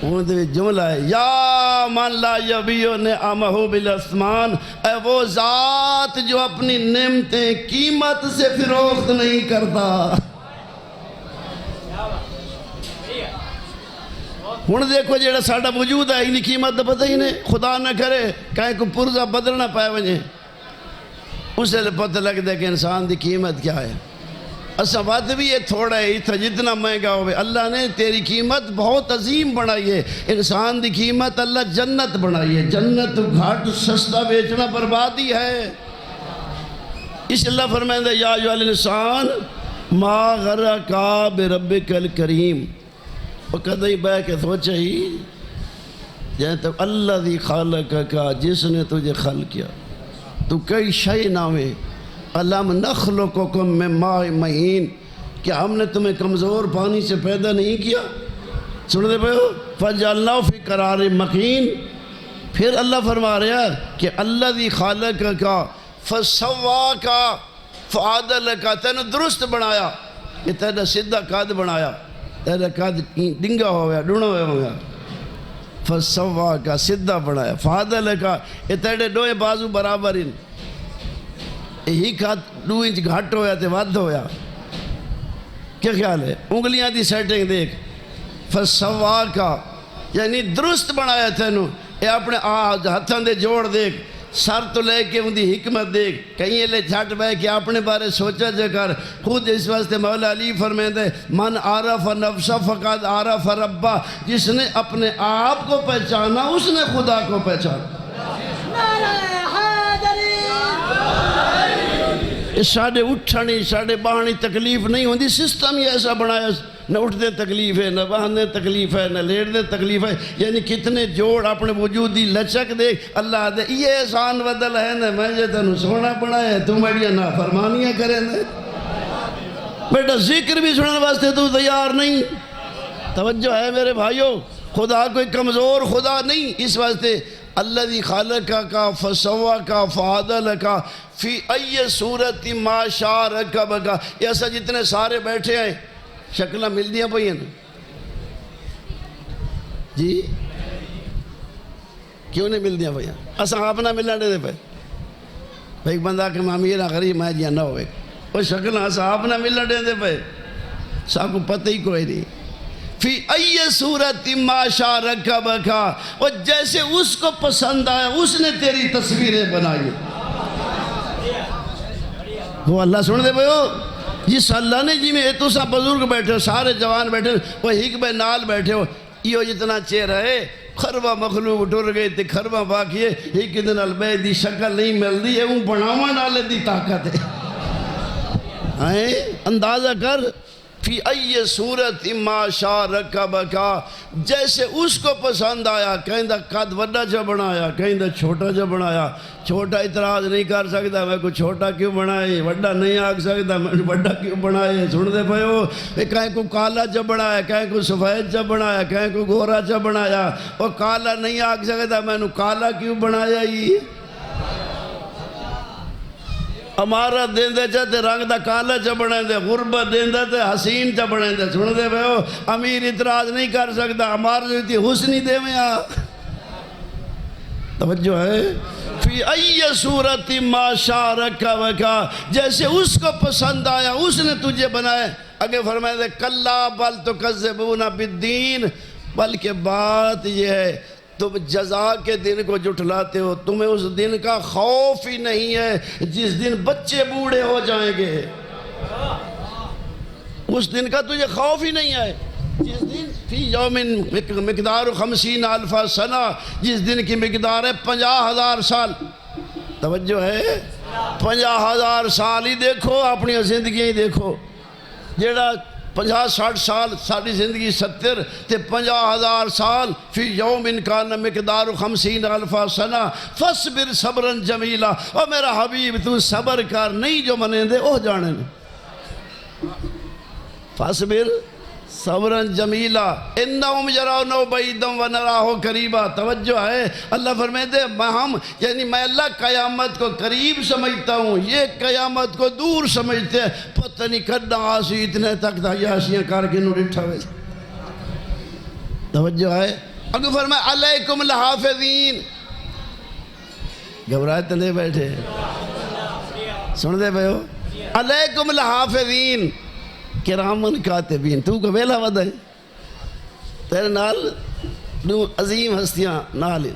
وہ جملہ ہے یا من لا یبیع نعمہ بالاسمان. اے وہ ذات جو اپنی نعمتیں قیمت سے فروخت نہیں کرتا. ہن دیکھو جیڑا ساڑا وجود ہے انہی قیمت دا پتہ ہی نہیں. خدا نہ کرے کہیں کو پرزہ بدلنا پائے وجہ اسے پتہ لگتا ہے کہ انسان دی قیمت کیا ہے. اسا ود بھی یہ تھوڑا ہے اتنا جتنا مہنگا ہوئے. اللہ نے تیری قیمت بہت عظیم بنائی ہے. انسان دی قیمت اللہ جنت بنائی ہے. جنت گھاٹ سستا بیچنا بربادی ہے. اس اللہ فرمائیں دے یا ایھا الانسان ما غرک بربک الکریم. وہ کدی بہ کے سوچا ہی جائے تو اللہ دی خالق کا جس نے تجھے خلق کیا تو کئی شے نامے علم نخلقکم من ماء مہین. کیا ہم نے تمہیں کمزور پانی سے پیدا نہیں کیا؟ سن دے پہ ہو فجعلناہ فی قرار مکین. پھر اللہ فرما رہا ہے کہ اللہ دی خالق کا فسواک فعدلک تینوں درست بنایا. یہ تیرا سیدھا قد بنایا. تیرا قد ڈنگا ہو گیا ڈونا ہو گیا. فسواک سیدھا بنایا. فعدلک یہ تیرے دوئے بازو برابر ہیں. یہی کھات 2 انچ گھٹ ہویا تے ود ہویا. کیا خیال ہے؟ انگلیاں دی سیٹنگ دیکھ. فسواک یعنی درست بنایا تینوں. یہ اپنے ہتھاں دے جوڑ دیکھ. سر تو لے کے ان دی حکمت دیکھ. کہیں لے جھٹ بے کہ اپنے بارے سوچا جا کر. خود اس واسطے مولا علی فرمائیں دے من عرف نفسہ فقد عرف ربہ. جس نے اپنے آپ کو پہچانا اس نے خدا کو پہچانا. ساڑھے اٹھانی ساڑھے باہنی تکلیف نہیں ہوندی. سسٹم ہی ایسا بنایا. نہ اٹھتے تکلیف ہے نہ باہنے تکلیف ہے نہ لیٹتے تکلیف ہے. یعنی کتنے جوڑ اپنے وجود دی لچک دیکھ. اللہ دے یہ احسان بدل ہے نا میں جے تنوں سونا بنایا تم میڈیا نافرمانیاں کریں نا. بیٹا ذکر بھی سننے واسطے تو تیار نہیں. توجہ ہے میرے بھائیو. خدا کوئی کمزور خدا نہیں. اس واسطے اللہ دی خالق کا فسواک فعدلک فی ای صورت ما شاء رکبک. یہ ایسا جتنے سارے بیٹھے ہیں شکلہ مل دیا پئی ہیں جی. کیوں نہیں مل دیا پئی ہیں؟ اساں آپ نہ ملنے دے پہ. ایک بندہ کہ امیر غریب میں جیا نہ ہوئے وہ شکلہ اساں آپ نہ ملنے دے پہ. سا کو پتہ ہی کوئی نہیں. فی ای صورت ما شاء رکبک. اور جیسے اس کو پسند آیا اس نے تیری تصویریں بنائی. وہ اللہ سن دے بھائیو. جس اللہ نے جی میں تو سا بزرگ بیٹھے ہو سارے جوان بیٹھے ہو وہ حکمہ نال بیٹھے ہو. یہ جتنا چہرہ ہے خربہ مخلوق ٹر گئے تھے خربہ باقی ہے. ایک دن البے دی شکل نہیں مل دی ہے وہ بناوا نالے دی طاقت ہے. اندازہ کر. فی ای صورت ما شاء رکبک. جیسے اس کو پسند آیا. کہیں دا قد وڈا جا بنایا کہیں دا چھوٹا جا بنایا. چھوٹا اعتراض نہیں کر سکتا میں کو چھوٹا کیوں بنائے. وڈا نہیں آگ سکتا میں وڈا کیوں بنائے. سن دے پہ ہو. کہیں کو کالا جا بنایا کہیں کو سفید جا بنایا کہیں کو گورا جا بنایا. وہ کالا نہیں آگ سکتا میں نے کالا کیوں بنایا. ہی ہمارا دین دے چاہتے رنگ دا کالا چا بنائیں دے. غربت دین دے تے حسین چا بنائیں دے. سن دے بے ہو. امیر اعتراض نہیں کر سکتا. ہمارا جو تھی حسنی دے میں آ. توجہ ہے. فی ای صورت ما شاء رکبک. جیسے اس کو پسند آیا اس نے تجھے بنائے. آگے فرمائے دے کلا بل تکذبون بالدین. بلکہ بات یہ ہے تم جزا کے دن کو جھٹلاتے ہو. تمہیں اس دن کا خوف ہی نہیں ہے جس دن بچے بوڑھے ہو جائیں گے. اس دن کا تجھے خوف ہی نہیں ہے جس دن فی یوم مقدار 50,000 سنہ. جس دن کی مقدار ہے 50,000 سال. توجہ ہے. 50,000 سال ہی دیکھو اپنی زندگی ہی دیکھو. جیڑا 50-60 سال ساری زندگی 70 تے 50,000 سال. فی یوم کان مقدار 50,000 سنہ فاصبر صبرا جمیلا. اور میرا حبیب تو صبر کر نہیں جو منیں دے او جانے. فاصبر صبرا جمیلا انہم یرونہ بعیدا ونراہ قریبا. توجہ ہے. اللہ فرمائے دے ہم یعنی میں اللہ قیامت کو قریب سمجھتا ہوں یہ قیامت کو دور سمجھتے ہیں. پتہ نہیں کڈا آسی اتنے تک تھا یاسیاں کر کے نو ڈٹھا ہوئے. توجہ ہے. اگر فرمائے علیکم الحافظین. گھبرائے تلے بیٹھے سن دے بھائیو. علیکم الحافظین کرامن کاتبین. تو کو ویلا ودا ہے تیرے نال دو عظیم ہستیاں نال.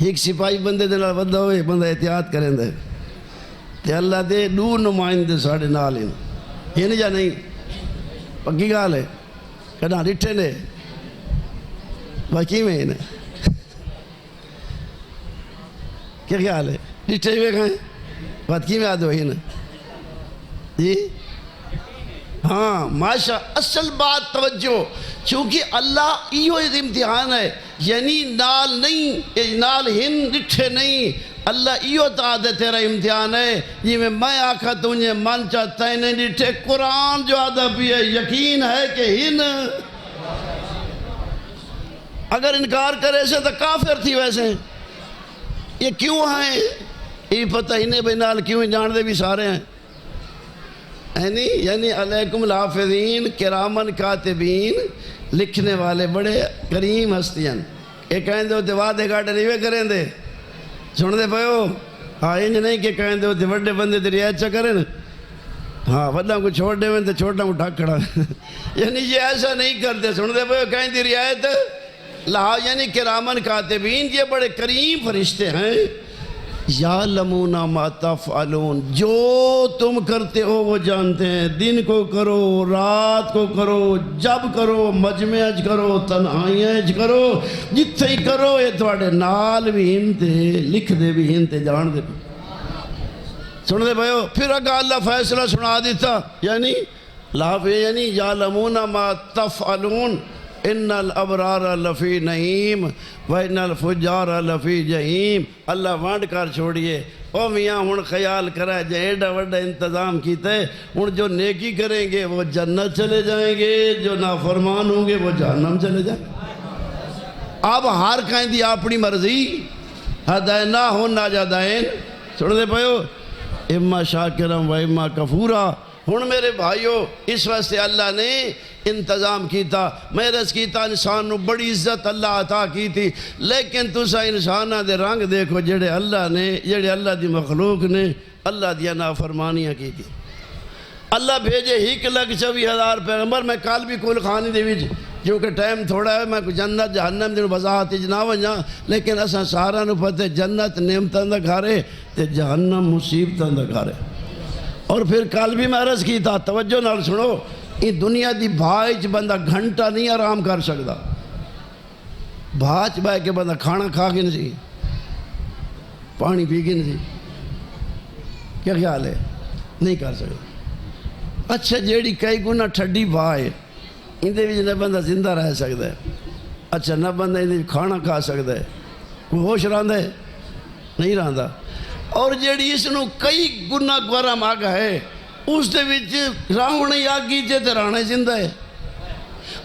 ایک سپاہی بندے دے نال ودا ہوئے بندہ احتیاط کریں دے. تے اللہ دے دو نمائندے ساڑھے نال ہیں یا نہیں؟ پکی گال ہے کہنا ڈٹھے نے باقی میں انہیں کیا خیال ہے؟ ڈٹھے ہوئے کھائیں بات کی میں آدھو ہی نا جی ہاں ماشاء اصل بات توجہ چونکہ اللہ ایو امتحان ہے یعنی نال نہیں نال ہن ڈٹھے نہیں اللہ ایو تا دے تیرا امتحان ہے جی میں آکھا تجھے من چاہتا ہے نہیں ڈٹھے قرآن جو آدھا بھی ہے یقین ہے کہ ہن اگر انکار کرے سے تو کافر تھی ویسے یہ کیوں ہیں یہ پتہ ہی نہیں بھئی نال کیوں جان دے بھی سارے ہیں یعنی علیکم الحافظین کرامن کاتبین لکھنے والے بڑے کریم ہستیاں یہ کہیں دے ہوتے وعدے گاٹے نہیں کریں دے سن دے پہو ہاں انج نہیں کہ کہیں دے ہوتے بڑے بندے تے رعایت چا کریں ہاں وڈا کو چھوڑ دے میں تے چھوٹا کو ڈھک کھڑا یعنی یہ ایسا نہیں کرتے سن دے پہو کہیں دی رعایت لہا یعنی کرامن کاتبین یہ بڑے کریم فرشتے ہیں یعلمون ما تفعلون جو تم کرتے ہو وہ جانتے ہیں دن کو کرو رات کو کرو جب کرو مجمع اج کرو تنہائیاں اج کرو جتھے ہی کرو یہ تھوڑے نال بھی ہنتے لکھ دے بھی ہنتے جان دے بھی سن دے بھائیو پھر اگا اللہ فیصلہ سنا دیتا یعنی لافظ یعنی یعلمون ما تفعلون ان الابرار لفی نعیم وان الفجار لفی جہیم اللہ وانڈ کر چھوڑیے او میاں ہن خیال کرا جے ایڈا وڈا انتظام کیتے ہن جو نیکی کریں گے وہ جنت چلے جائیں گے جو نافرمان ہوں گے وہ جہنم چلے جائیں گے اب ہر کہیں دی اپنی مرضی ہداینا ہن ناجادائن سن دے پہو اما شاکرم و اما کفورا ہن میرے بھائیو اس واسطے اللہ نے انتظام کیتا محرز کیتا انسان نو بڑی عزت اللہ عطا کی تھی لیکن تسا انسانہ دے رنگ دیکھو جڑے اللہ دی مخلوق نے اللہ دیا نافرمانیاں کی تھی اللہ بھیجے 1,24,000 پیغمبر میں کال بھی کل خانی دے وچ جو کہ ٹائم تھوڑا ہے میں جنت جہنم دے وضاحت نہ ونجا لیکن اساں سارا نو پتہ جنت نعمتاں دا گھر ہے تے جہنم مصیبتاں دا گھر ہے اور پھر کل بھی میں عرض کیتا توجہ نال سنو یہ دنیا دی بھائی بندہ گھنٹہ نہیں آرام کر سکتا بھاچ بھائی کے بندہ کھانا کھا کے نہیں سی پانی پی کے نہیں سی کیا خیال ہے نہیں کر سکتا اچھا جیڑی کئی گنا ٹھڈی بھائی اندے بھی نہ بندہ زندہ رہ سکتا ہے اچھا نہ بندہ اندے کھانا کھا سکتا ہے کوئی ہوش رہندا ہے نہیں رہندا اور جیڑی اس نو کئی گنا گرم آگ ہے اس دے وچ راہنے آگی جے تے راہنے زندہ ہے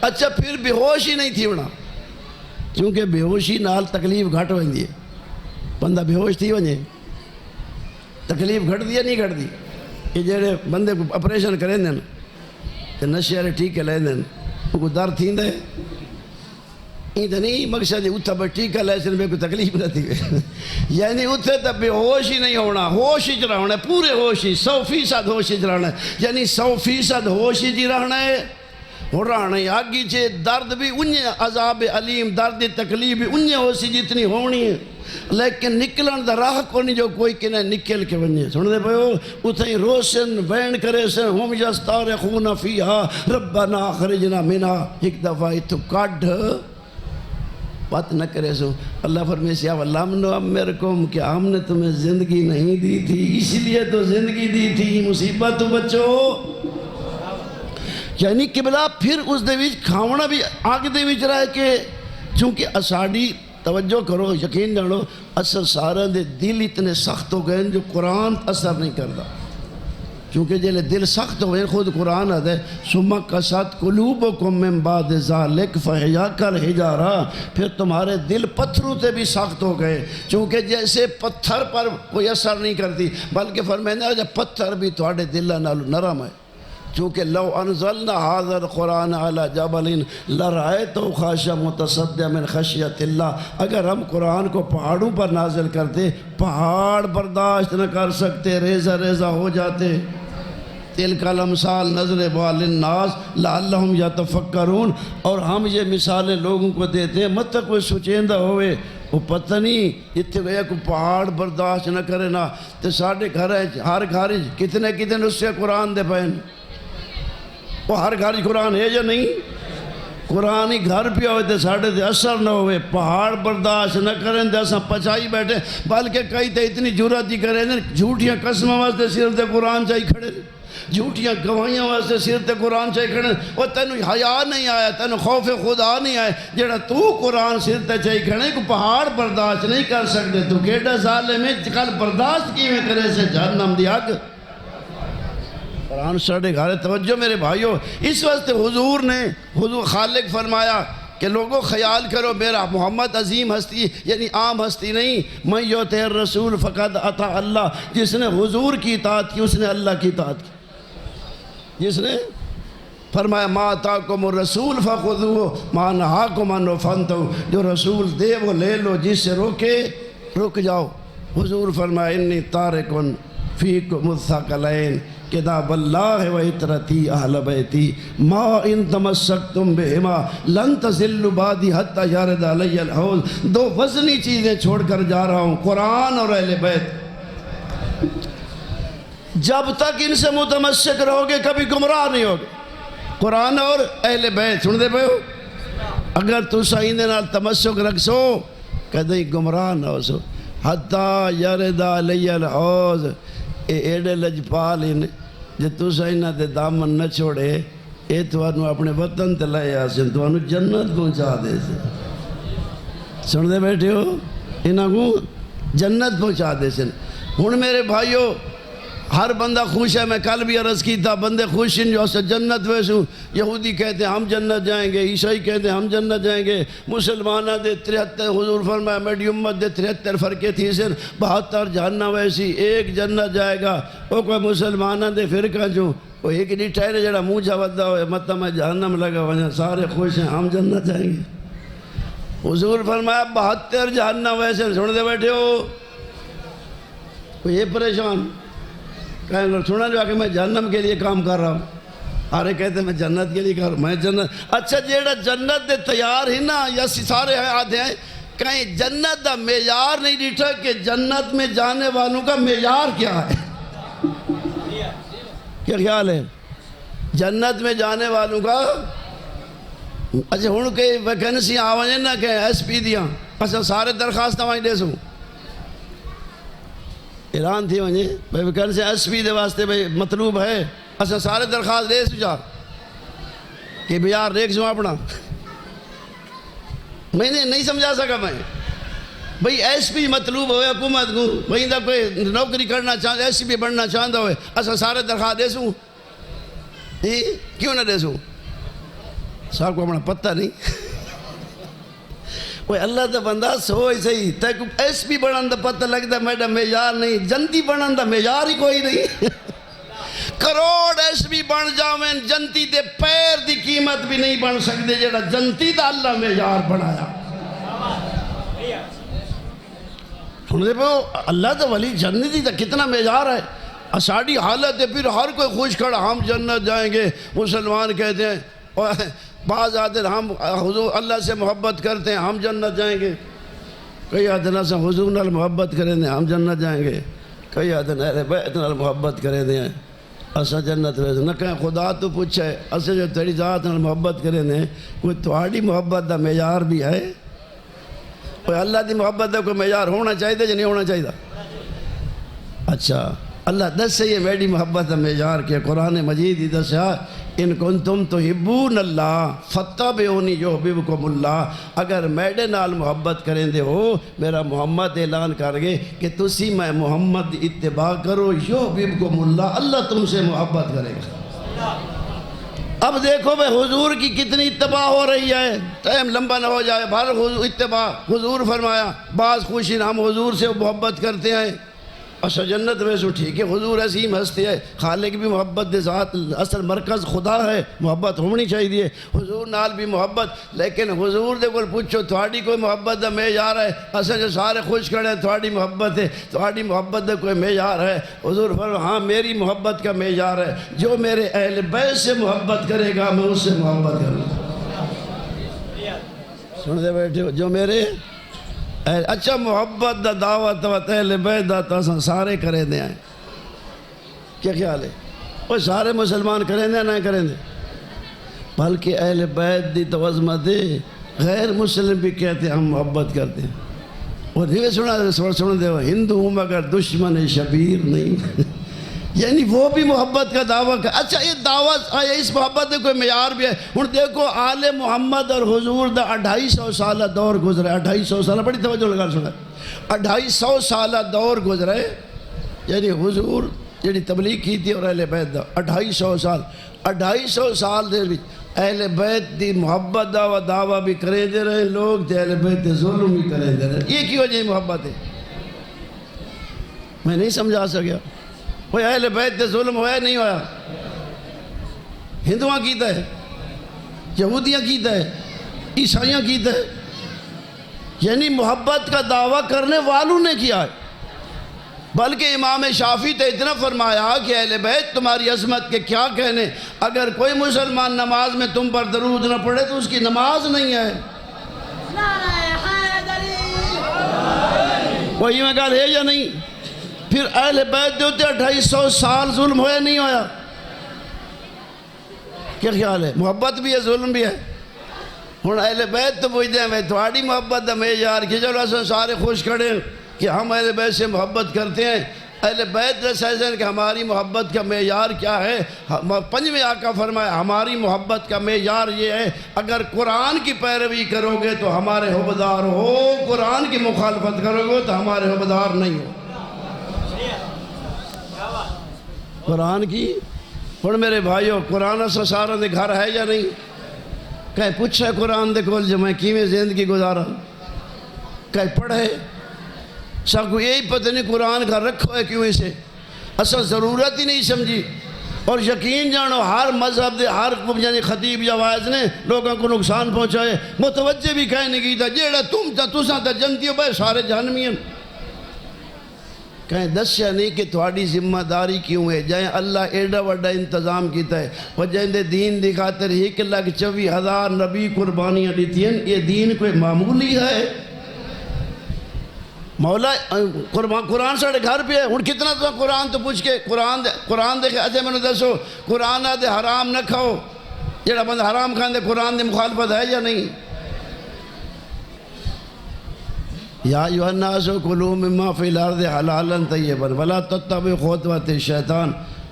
اچھا پھر بے ہوش ہی نہیں تھی ہونا کیونکہ بے ہوشی نال تکلیف گھٹ ہوئی ہے بندہ بے ہوش تھی وجہ تکلیف گھٹ دی یا نہیں گھٹ دی یہ جڑے بندے کو اپریشن کریں دیں تے نشے والے ٹھیک لے دیں کو درد تھیندا ہے یہ تو نہیں مقصد اتھا بس ٹھیکہ لے سن میں کوئی تکلیف نہ تھی یعنی اتھے تو بے ہوش ہی نہیں ہونا ہوش ہی رہنا ہے پورے ہوش ہی 100% ہوش ہی رہنا ہے یعنی 100% ہوش ہی رہنا ہے ہو رہنا ہے آگی چھے درد بھی انہیں عذاب علیم درد تکلیف بھی انہیں ہوشی جتنی ہونی ہے لیکن نکلن دا راہ کو نہیں جو کوئی کنہیں نکل کے بنیے سن دے پہو اتھے ہی روشن بین کرے سے ہم یستارخون فیہا ربنا خرجنا منہا ایک دفعہ اتھو کڈ بات نہ کرے سو اللہ فرمائے سے اللہ نعمرکم کہ ہم نے تمہیں زندگی نہیں دی تھی اس لیے تو زندگی دی تھی مصیبت تو بچو یعنی قبلہ پھر اس دے وچ کھاونا بھی آگ دے وچ رہے کہ چونکہ اساڑی توجہ کرو یقین جانو اثر سارا دے دل اتنے سخت ہو گئے جو قرآن اثر نہیں کرتا چونکہ جلے دل سخت ہوئے خود قرآن آدھے سُمَّ قَسَتْ قُلُوبُكُم مِّن بَعْدِ ذَلِكَ فَهِيَ كَالْحِجَارَةِ پھر تمہارے دل پتھروں سے بھی سخت ہو گئے چونکہ جیسے پتھر پر کوئی اثر نہیں کرتی بلکہ فرمائے جب پتھر بھی تھوڑے دل نرم ہے چونکہ لو انزلنا هذا القرآن على جبل لرأيته خاشعا متصدعا من خشیت اللہ اگر ہم قرآن کو پہاڑوں پر نازل کرتے پہاڑ برداشت نہ کر سکتے ریزہ ریزہ ہو جاتے تلک الامثال نضربھا للناس لعلہم یتفکرون، اور ہم یہ مثالیں لوگوں کو دیتے ہیں مت کوئی سوچیندہ ہوئے، وہ پتہ نہیں اتنے گیا کوئی پہاڑ برداشت نہ کرے نا، تو ساڑھے گھر ہے ہر گھر کتنے اس سے قرآن دے پہن، وہ ہر گھر قرآن ہے یا نہیں؟ قرآن ہی گھر پہ ہوئے تھے ساڑھے دے اثر نہ ہوئے، پہاڑ برداشت نہ کریں دے اساں پچائی بیٹھے، بلکہ کئی تے اتنی جرات ہی کریں دے جھوٹیاں قسمہ واسطے صرف دے قرآن چاہی کھڑے، جھوٹیاں گواہیاں واسطے صرف تے قرآن چاہی کھڑے، وہ تینوں حیا نہیں آیا، تینوں خوف خدا نہیں آئے، جڑا تو قرآن صرف تے چاہی کھڑے کو پہاڑ برداشت نہیں کر سکتے، تو کیڑا ظالم ہے کل برداشت کی میں کرے سے جہنم دی آگ۔ قرآن ساڑھے گھارے توجہ میرے بھائیوں، اس واسطے حضور نے خالق فرمایا کہ لوگوں خیال کرو میرا محمد عظیم ہستی یعنی عام ہستی نہیں، من یطع الرسول فقد اطاع اللہ، جس نے حضور کی اطاعت کی اس نے اللہ کی اطاعت کی، جس نے فرمایا ما آتاکم الرسول فخذوہ ما نہاکم عنہ فانتہوا، جو رسول دے وہ لے لو، جس سے روکے رک جاؤ۔ حضور فرمایا انی تارکن فیکم الثقلین کتاب اللہ و عطرتی اہل بیتی ما ان تمسکتم بہما لن تزلوا بعدی حتی یرد علی الحوض، دو وزنی چیزیں چھوڑ کر جا رہا ہوں، قرآن اور اہل بیت، جب تک ان سے متمسک رہو گے کبھی گمراہ نہیں ہوگے، قرآن اور اہل بیت سن دے پہ ہو، اگر تو سائندے نال تمسک رکھ سو کدھیں گمراہ نہ ہو سو، حتی یرد علی الحوض، اے ایڈے لجپال ہیں جے تو سائنہ دے دامن نہ چھوڑے، اے تو انہوں اپنے وطن تے لائے آسن، تو انہوں جنت پہنچا دے سے، سن دے بیٹھے ہو، انہوں کو جنت پہنچا دے سے۔ ہن میرے بھائیو ہر بندہ خوش ہے، میں کل بھی عرض کی تھا بندے خوش ہیں جو اسے جنت ویسوں، یہودی کہتے ہیں ہم جنت جائیں گے، عیسائی کہتے ہیں ہم جنت جائیں گے، مسلمانہ دے 73 حضور فرمایا میری امت دے 73 فرقے تھی سن 72 جہنم ویسی، ایک جنت جائے گا، وہ کوئی مسلمانہ دے فرقہ جو وہ ایک نہیں ٹھہرے جڑا منہ جاودہ ہوئے مطلب میں جہنم لگا وجہ سارے خوش ہیں ہم جنت جائیں گے۔ حضور فرمایا 72 جہنم ویسے، سن دے بیٹھے ہو کوئی یہ پریشان کہیں گے سنا جو آکے میں جہنم کے لیے کام کر رہا ہوں، آرے کہتے ہیں میں جنت کے لیے کر رہا ہوں، میں جنت، اچھا جیڑا جنت دے تیار ہی نا یا سارے آدھے ہیں، کہیں جنت دا معیار نہیں ڈیٹھا کہ جنت میں جانے والوں کا معیار کیا ہے، کیا خیال ہے جنت میں جانے والوں کا؟ اچھا ہوں کہ ویکنسی آوائیں نا کہ ایس پی دیاں، اچھا سارے درخواست آوائیں دے سوں اعلان تھی ونجے بھائی وکر سے ایس پی دے واسطے بھائی مطلوب ہے، اچھا سارے درخواست دے سو جا کہ بیار دیکھ سو اپنا، میں نے نہیں سمجھا سکا میں بھائی ایس پی مطلوب ہوئے حکومت کو، بھائی دا کوئی نوکری کرنا چاہتا ایس پی بننا چاہتا ہوئے، اچھا سارے درخواست دے سوں، کیوں نہ دے سوں؟ صاحب کو اپنا پتہ نہیں، کوئی اللہ دا بندہ سوئی صحیح تیک ایس پی بڑھن دا پتہ لگتا میڈم معیار نہیں، جنتی بڑھن دا معیار ہی کوئی نہیں، کروڑ ایس پی بن جاویں جنتی دے پیر دی قیمت بھی نہیں بن سکتے جیڑا جنتی دا اللہ معیار بڑھایا۔ سن دے پہ اللہ دا ولی جنتی دا کتنا معیار ہے، اساڑی حالت ہے پھر ہر کوئی خوش کھڑا ہم جنت جائیں گے، مسلمان کہتے ہیں بعض آتے ہیں ہم حضور اللہ سے محبت کرتے ہیں ہم جنت جائیں گے، کئی آتے ہیں سے حضور نال محبت کریں دیں ہم جنت جائیں گے، کئی آتے ہیں اہل بیت نال محبت کریں دیں اسا جنت ویسے نہ کہیں خدا تو پوچھے اسے جو تیری ذات نال محبت کریں دیں کوئی تہاڑی محبت دا معیار بھی ہے، کوئی اللہ دی محبت دا کوئی معیار ہونا چاہیے یا نہیں ہونا چاہیے؟ اچھا اللہ دس سے یہ میری محبت دا معیار کہ قرآن مجید ہی دسیا ان کنتم تحبون اللہ فاتبعونی یحببکم اللہ، اگر میرے نال محبت کریں دے ہو میرا محمد اعلان کر گئے کہ تسی میں محمد اتباع کرو یحببکم اللہ، اللہ تم سے محبت کرے گا۔ اب دیکھو بے حضور کی کتنی اتباع ہو رہی ہے، ٹائم لمبا نہ ہو جائے، بھر اتباع حضور فرمایا بعض خوشین ہم حضور سے محبت کرتے ہیں اچھا جنت ویسو ٹھیک ہے، حضور عظیم ہستی ہے، خالق بھی محبت دے ذات اصل مرکز خدا ہے، محبت ہونی چاہیے حضور نال بھی محبت. لیکن حضور دے کول پوچھو تھوڑی کوئی محبت دا معیار ہے؟ اصل جو سارے خوش کھڑے ہیں تھوڑی محبت ہے، تھوڑی محبت دا کوئی معیار ہے؟ حضور فرمایا ہاں میری محبت کا معیار ہے، جو میرے اہل بیت سے محبت کرے گا میں اس سے محبت کروں گا. سن دے بیٹھے ہو، جو میرے اچھا محبت دا دعوت و اہل بیت دا تاساں سارے کرے دے آئیں. کیا خیال ہے؟ وہ سارے مسلمان کریں دے نہ کریں دے، بلکہ اہل بیت دی توازمہ دے غیر مسلم بھی کہتے ہیں ہم محبت کرتے ہیں. اور یہ سنا دے ہندو ہوں مگر دشمن شبیر نہیں. یعنی وہ بھی محبت کا دعویٰ کر. اچھا یہ دعوت اس محبت میں کوئی معیار بھی ہے؟ ہن دیکھو آل محمد اور حضور دا 250 سالہ دور گزرے. 250 سالہ بڑی توجہ لگا سنا، 250 سالہ دور گزرے. یعنی حضور جڑی تبلیغ کی تھی اور اہل بیت دا 250 سال، 250 سال دے وچ اہل بیت دی محبت دا و دعویٰ بھی کرے دے رہے لوگ تے اہل بیت دے ظلم بھی کرے دے رہے. یہ کی وجہ محبت ہے؟ میں نہیں سمجھا سکیا. وہ اہل بیت دے ظلم ہویا نہیں ہویا؟ ہندوਆਂ کیتا ہے، یہودیاں کیتا ہے، عیسائیاں کیتا ہے. یعنی محبت کا دعویٰ کرنے والوں نے کیا ہے. بلکہ امام شافعی تو اتنا فرمایا کہ اہل بیت تمہاری عظمت کے کیا کہنے، اگر کوئی مسلمان نماز میں تم پر درود نہ پڑھے تو اس کی نماز نہیں ہے. وہی میں کہا ہے یا نہیں؟ پھر اہل بیت جو ہوتے 250 سال ظلم ہویا نہیں ہویا؟ کیا خیال ہے؟ محبت بھی ہے ظلم بھی ہے. ہن اہل بیت تو پوچھتے ہیں تھوڑی محبت دا معیار کہ چلو اصل سارے خوش کھڑے ہیں کہ ہم اہل بیت سے محبت کرتے ہیں. اہل بیت رسائزن کہ ہماری محبت کا معیار کیا ہے؟ پنجویں آقا فرمایا ہماری محبت کا معیار یہ ہے اگر قرآن کی پیروی کرو گے تو ہمارے حبدار ہو، قرآن کی مخالفت کرو گے تو ہمارے حبدار نہیں ہو. قرآن کی ہن میرے بھائیو قرآن اسا سارا دے گھر ہے یا نہیں؟ کہیں پوچھے قرآن دے کول جو میں کیویں زندگی گزارا، کہیں پڑھے سب کو یہی پتہ نہیں قرآن گھر رکھو ہے کیوں اسے اصل ضرورت ہی نہیں سمجھی. اور یقین جانو ہر مذہب دے ہر یعنی خطیب یا واعظ نے لوگوں کو نقصان پہنچائے، متوجہ بھی کہیں نہیں کیتا جیڑا تم تا تساں تا جنتی ہو بھائی سارے جہنمی ہیں. کہیں دسیا نہیں کہ تھوڑی ذمہ داری کیوں ہے؟ جائیں اللہ ایڈا وڈا انتظام کیتا ہے. وہ جائیں دے دین دی خاطر 1,24,000 نبی قربانیاں دیتی ہیں. یہ دین کوئی معمولی ہے؟ مولا قرآن ساڑھے گھر پہ ہے. ہن کتنا تو قرآن تو پوچھ کے قرآن دیکھے اچھا میں نے دسو قرآن آدھے حرام نہ کھاؤ، جڑا بندہ حرام کھاندے قرآن دی مخالفت ہے یا نہیں؟ یا ایھا الناس کلوا مما فی الارض حلالا طیبا ولا تتبعوا خطوات الشیطان.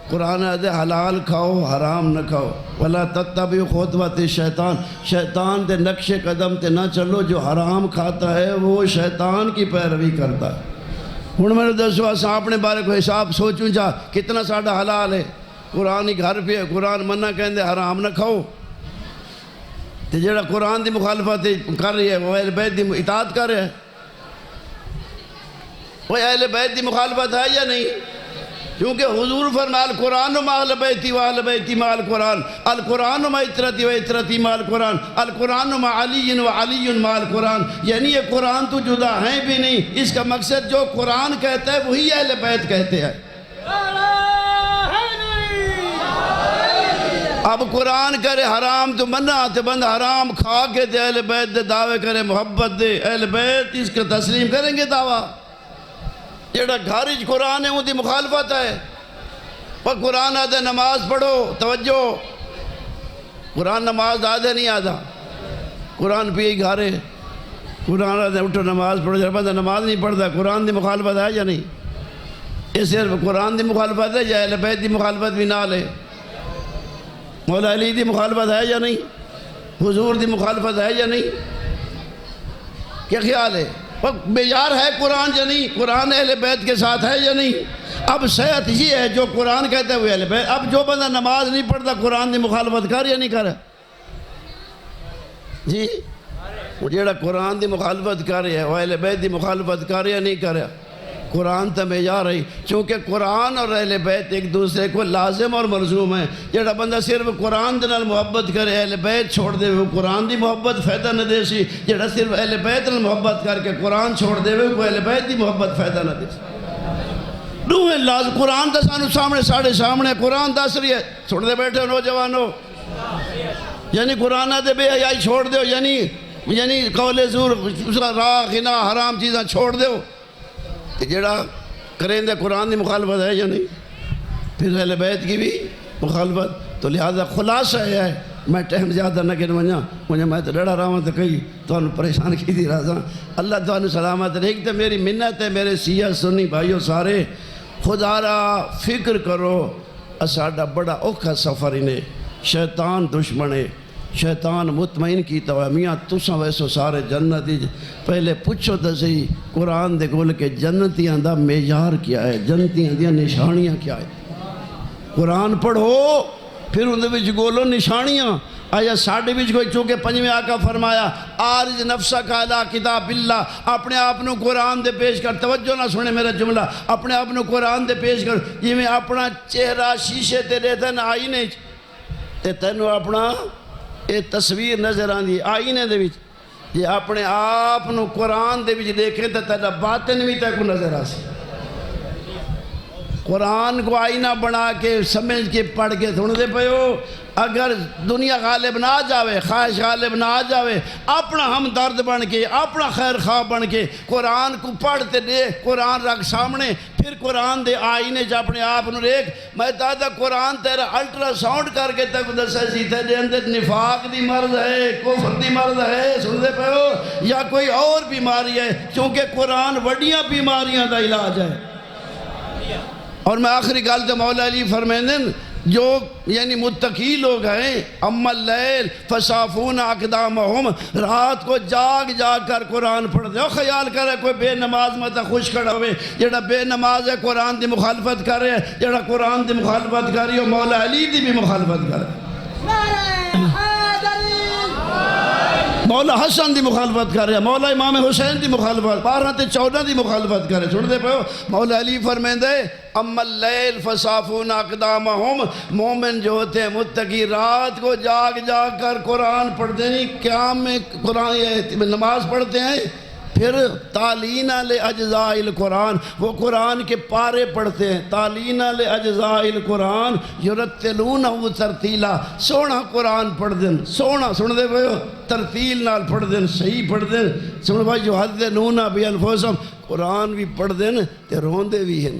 قرآن آدھے حلال کھاؤ حرام نہ کھاؤ. ولا تتبعوا خطوات الشیطان، شیطان دے نقش قدم تے نہ چلو. جو حرام کھاتا ہے وہ شیطان کی پیروی کرتا ہے. ہن میں نے دسو اساں اپنے بارے کو حساب سوچوں جا کتنا ساڈا حلال ہے؟ قرآن ہی گھر پہ ہے، قرآن منع کہندے حرام نہ کھاؤ. تے جڑا قرآن دی مخالفت کر رہی ہے وہ اہل بیت دی اطاعت کر رہا ہے. وہ اہل بیت دی مخالفت ہے یا نہیں؟ کیونکہ حضور فرمایا القرآن مع اہل بیتی و اہل بیتی مع القرآن، القرآن مع اطرتی و اطرتی مع القرآن، القرآن مع علی و علی مع القرآن. یعنی یہ قرآن تو جدا ہیں بھی نہیں. اس کا مقصد جو قرآن کہتا ہے وہی اہل بیت کہتے ہیں. اب قرآن کرے حرام تو منع تے بند حرام کھا کے دے اہل بیت دے دعوے کرے محبت دے. اہل بیت اس کا تسلیم کریں گے دعویٰ؟ جڑا گھارج قرآن ہے وہ دی مخالفت ہے. اور قرآن آدھے نماز پڑھو، توجہ قرآن نماز آدھے نہیں آدھا، قرآن پہ ہی گھارے. قرآن آدھے اٹھو نماز پڑھو، جب بندہ نماز نہیں پڑھتا قرآن دی مخالفت ہے یا نہیں؟ یہ صرف قرآن دی مخالفت ہے یا اہل بیت دی مخالفت بھی نال ہے؟ مولا علی دی مخالفت ہے یا نہیں؟ حضور دی مخالفت ہے یا نہیں؟ کیا خیال ہے؟ معیار ہے قرآن یا نہیں؟ قرآن اہل بیت کے ساتھ ہے یا نہیں؟ اب صحت یہ ہے جو قرآن کہتا ہے وہ اہل بیت. اب جو بندہ نماز نہیں پڑھتا قرآن دی مخالفت کر یا نہیں کر؟ جی وہ جیڑا قرآن دی مخالفت کر رہا ہے وہ اہل بیت دی مخالفت کر یا نہیں کر؟ قرآن تے معیار ہے، چونکہ قرآن اور اہل بیت ایک دوسرے کو لازم اور ملزوم ہے۔ جڑا بندہ صرف قرآن دے نال محبت کرے اہل بیت چھوڑ دے وہ قرآن دی محبت فائدہ نہ دے سی، جڑا صرف اہل بیت نال محبت کر کے قرآن چھوڑ دے وہ اہل بیت دی محبت فائدہ نہ دے سی۔ دوہے لازم، قرآن دا سانو سامنے ساڑھے سامنے قرآن دس رہی ہے، چھوڑ دے بیٹھے نوجوانوں، یعنی قرآن دے بے حیائی چھوڑ دیو، یعنی قول زور راہ غنا حرام چیزاں چھوڑ دیو، جڑا کریں دے قرآن دی مخالفت ہے یا نہیں، پھر اہل بیت کی بھی مخالفت۔ تو لہذا خلاصہ ہے، میں ٹائم زیادہ نہ گن مجھے میں تو ڈڑا رہا ہوں تو کئی تو پریشان کی دی رہا اللہ تو سلامت رہے۔ ایک تو میری منت ہے میرے سیاہ سنی بھائیوں سارے، خدا را فکر کرو، ساڈا بڑا اوکھا سفر انہیں، شیطان دشمنے، شیطان مطمئن کیتا ہوا میاں تساں ویسو سارے جنتی، پہلے پوچھو تو صحیح قرآن دے گول کے جنتیاں دا معیار کیا ہے، جنتیاں دیاں نشانیاں کیا ہے۔ قرآن پڑھو پھر اندھے وچ گولو نشانیاں، آیا ساڑھے وچ کوئی چونکہ پنجویں آقا فرمایا آرز نفسہ کا علی کتاب اللہ، اپنے آپنوں قرآن دے پیش کر، توجہ نہ سنے میرا جملہ، اپنے آپنوں قرآن دے پیش کر، یہ میں اپنا چہرہ شیشے تے دیتا نا آئینے تے تینوں اپنا یہ تصویر نظر آندی آئینے دے وچ، یہ اپنے آپنوں قرآن دے وچ دیکھیں تے تیرا باطن بھی تے کو نظر آسی۔ قرآن کو آئینہ بنا کے سمجھ کے پڑھ کے سن دے پہ ہو، اگر دنیا غالب نہ آ جاوے، خواہش غالب نہ آ جاوے، اپنا ہمدرد بن کے، اپنا خیر خواہ بن کے قرآن کو پڑھتے دیکھ، قرآن رکھ سامنے، پھر قرآن دے آئینے جا اپنے آپ نو دیکھ۔ میں دادا قرآن تیرا الٹرا ساؤنڈ کر کے تک دسے سی تیرے اندر نفاق دی مرض ہے، کفر دی مرض ہے، سن دے پہ ہو، یا کوئی اور بیماری ہے، کیونکہ قرآن وڈیاں بیماریاں دا علاج ہے۔ اور میں آخری گل تو مولا علی فرمائیں جو یعنی متقی لوگ ہیں، اما اللیل فصافون اقدامہم، رات کو جاگ جاگ کر قرآن پڑھ دے۔ خیال کرے کوئی بے نماز مت خوش کھڑا ہوئے، جڑا بے نماز ہے قرآن دی مخالفت کر رہے، جڑا قرآن دی مخالفت کر رہی ہو مولا علی دی بھی مخالفت کر رہے، مولا حسن دی مخالفت کر رہے، مولا امام حسین دی مخالفت، 12 تے 14 دی مخالفت کر رہے۔ چھوڑ دے پہ مولا علی فرمائیں دے اما اللیل فصافون اقدامہم، مومن جو ہوتے ہیں متقی رات کو جاگ جاگ کر قرآن پڑھتے ہیں، قیام میں قرآن نماز پڑھتے ہیں، پھر تالین لاجزاء القرآن، وہ قرآن کے پارے پڑھتے ہیں، تالین لاجزاء القرآن یرتلونہ ترتیلا، سونا قرآن پڑھ دیں، سونا سن دے بھائیو، ترتیل نال پڑھ دیں، صحیح پڑھ دیں، سن بھائی جو حدنون بانفسہم، قرآن بھی پڑھ دیں تے روندے بھی ہیں،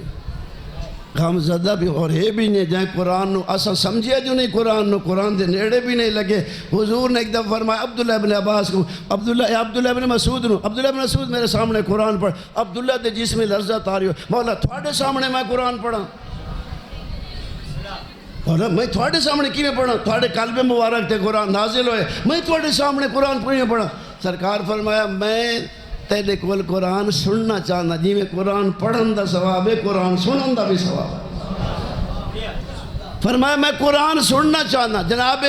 غم زدہ بھی اور ہے بھی نہیں، جائیں قرآن نو اسا سمجھے جو نہیں قرآن نو، قرآن دے نیڑے بھی نہیں لگے۔ حضور نے ایک دفعہ فرمایا عبداللہ ابن عباس کو، عبداللہ ابن مسعود نو، عبداللہ ابن مسعود میرے سامنے قرآن پڑھ، عبداللہ دے جسم لرزت آ رہی ہو، مولا تھوڑے سامنے میں قرآن پڑھا، مولا میں تھوڑے سامنے کی میں پڑھا، تھوڑے قلب مبارک تے قرآن نازل ہوئے، میں تھوڑے سامنے قرآن پڑھا۔ سرکار فرمایا میں تیرے کول قرآن سننا چاہنا، جی میں قرآن پڑھن دا ثواب ہے، قرآن سنن دا بھی ثواب ہے۔ فرمایا میں قرآن سننا چاہنا۔ جناب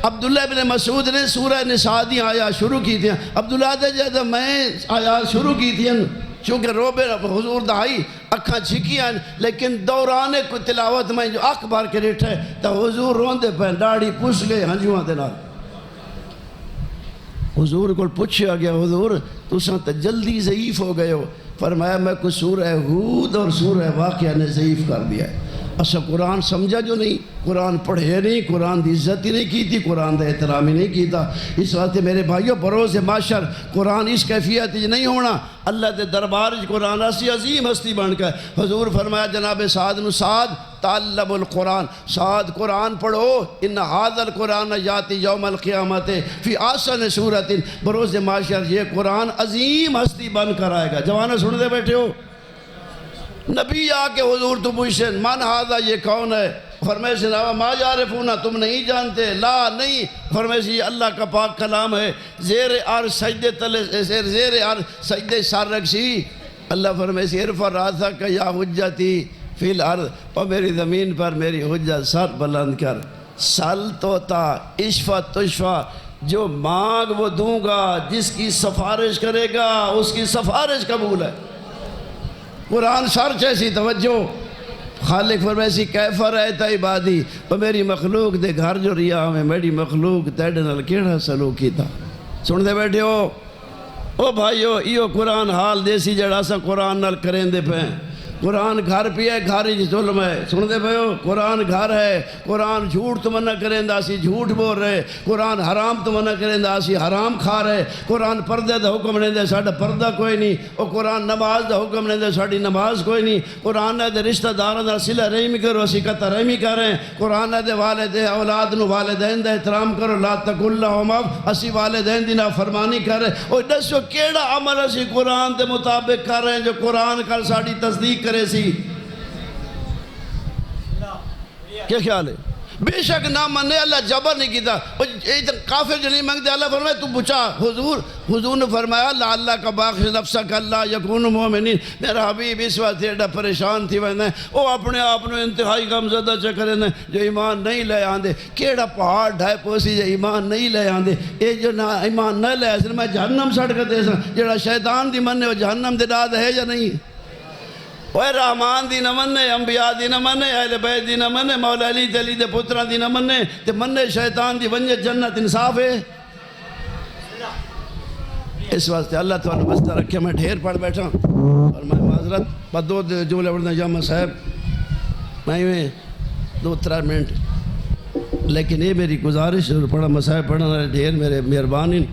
عبداللہ ابن مسعود نے سورہ نساء دی آیات شروع کی تھی، عبداللہ دے جیسے میں آیات شروع کی تھی، چونکہ روبے حضور دہائی اکھاں چھکیاں، لیکن دوران کو تلاوت میں جو اکھ بار کے ریٹھے تو حضور روندے پہ ڈاڑی پوچھ گئے ہنجوہاں دے نال۔ حضور کو پوچھا گیا حضور تساں تو جلدی ضعیف ہو گئے ہو، فرمایا میں کو سورہ ہود اور سورہ واقعہ نے ضعیف کر دیا ہے۔ اچھا قرآن سمجھا جو نہیں، قرآن پڑھے نہیں، قرآن دی عزت ہی نہیں کی تھی، قرآن دا احترام ہی نہیں کیتا۔ اس واسطے میرے بھائیوں بروز معاشر قرآن اس کیفیت نہیں ہونا، اللہ دے دربار قرآن ایسی عظیم ہستی بن کر حضور فرمایا جناب سعد نو، سعد تعلم القرآن، سعد قرآن پڑھو، ان ھذا القرآن یاتی یوم القیامت فی احسن صورت، بروز معاشر یہ قرآن عظیم ہستی بن کر آئے گا۔ جوانوں سن دے بیٹھے ہو، نبی آ کے حضور تو پوچھیں من ھذا یہ کون ہے، فرمائے سے ما یعرفون تم نہیں جانتے، لا نہیں، فرمائے سے یہ اللہ کا پاک کلام ہے، زیر عرش سجدے تلے زیر عرش سجدے سر رکھسی، اللہ فرمائے سے ارفع راسک یا حجتی فی الارض، اور میری زمین پر میری حجت سر بلند کر، سل توتا اشفا تشفا، جو مانگ وہ دوں گا، جس کی سفارش کرے گا اس کی سفارش قبول ہے۔ قرآن سرچ ایسی توجہ خالق فرمائے کیفا رہتا عبادی وہ میری مخلوق دے گھر جو ریا میں میری مخلوق تیڑے نال کیڑا سلوک کیتا سن دے بیٹھے ہو او بھائیو ایو قرآن حال دیسی جڑا سا قرآن نال کریں دے پہ قرآن گھر پہ ہے گھر ہی ظلم ہے سن دے بھائیو قرآن گھر ہے قرآن جھوٹ تو منع کریں دا سی جھوٹ بول رہے قرآن حرام تو منع کریں دا سی حرام کھا رہے قرآن پردے دا حکم نہیں دے ساڑھا پردہ کوئی نہیں او قرآن نماز دا حکم نہیں دے ساڑھی نماز کوئی نہیں قرآن دے رشتہ داران دا صلہ رحمی کرو اسی قطع رحمی کریں قرآن دے والد اولاد نو والدین دا احترام کرو لا تقل لہم اف اسی والدین دی نافرمانی کرے او دسو کیڑا عمل اسی قرآن دے مطابق کر رہے ہیں جو قرآن کل ساڑھی تصدیق کرے سی کیا خیال ہے بے شک نہ منے اللہ جبر نہیں کیتا کافر جو نہیں مانگتے اللہ فرمائے تو بچا حضور نے فرمایا اللہ کا باخش نفسک اللہ یکون مومنین میرا حبیب اس وقت ایڈا پریشان تھی وہنے وہ اپنے آپنے انتہائی غمزدہ چکرے نے جو ایمان نہیں لے آندے کیڑا پہاڑ ڈھائے پوسی جو ایمان نہیں لے آندے اے جو ایمان نہ لے آندے میں جہنم سڑ کر دے سا جڑا شیطان دی مننے وہ جہنم دے داد ہے یا نہیں وہ رحمان دی نہ مننے انبیاء دی نہ مننے اہل بیت دی نہ مننے مولا علی علی دے پتران دی نہ مننے تے مننے شیطان دی ونجے جنت انصاف ہے اس واسطے اللہ تعالیٰ بستہ رکھے میں ڈھیر پڑھ بیٹھا اور میں معذرت بعد دو جملے پڑھنا جامع صاحب میں 2-3 منٹ لیکن یہ میری گزارش پڑھا مسائب پڑھنا ڈھیر میرے مہربانی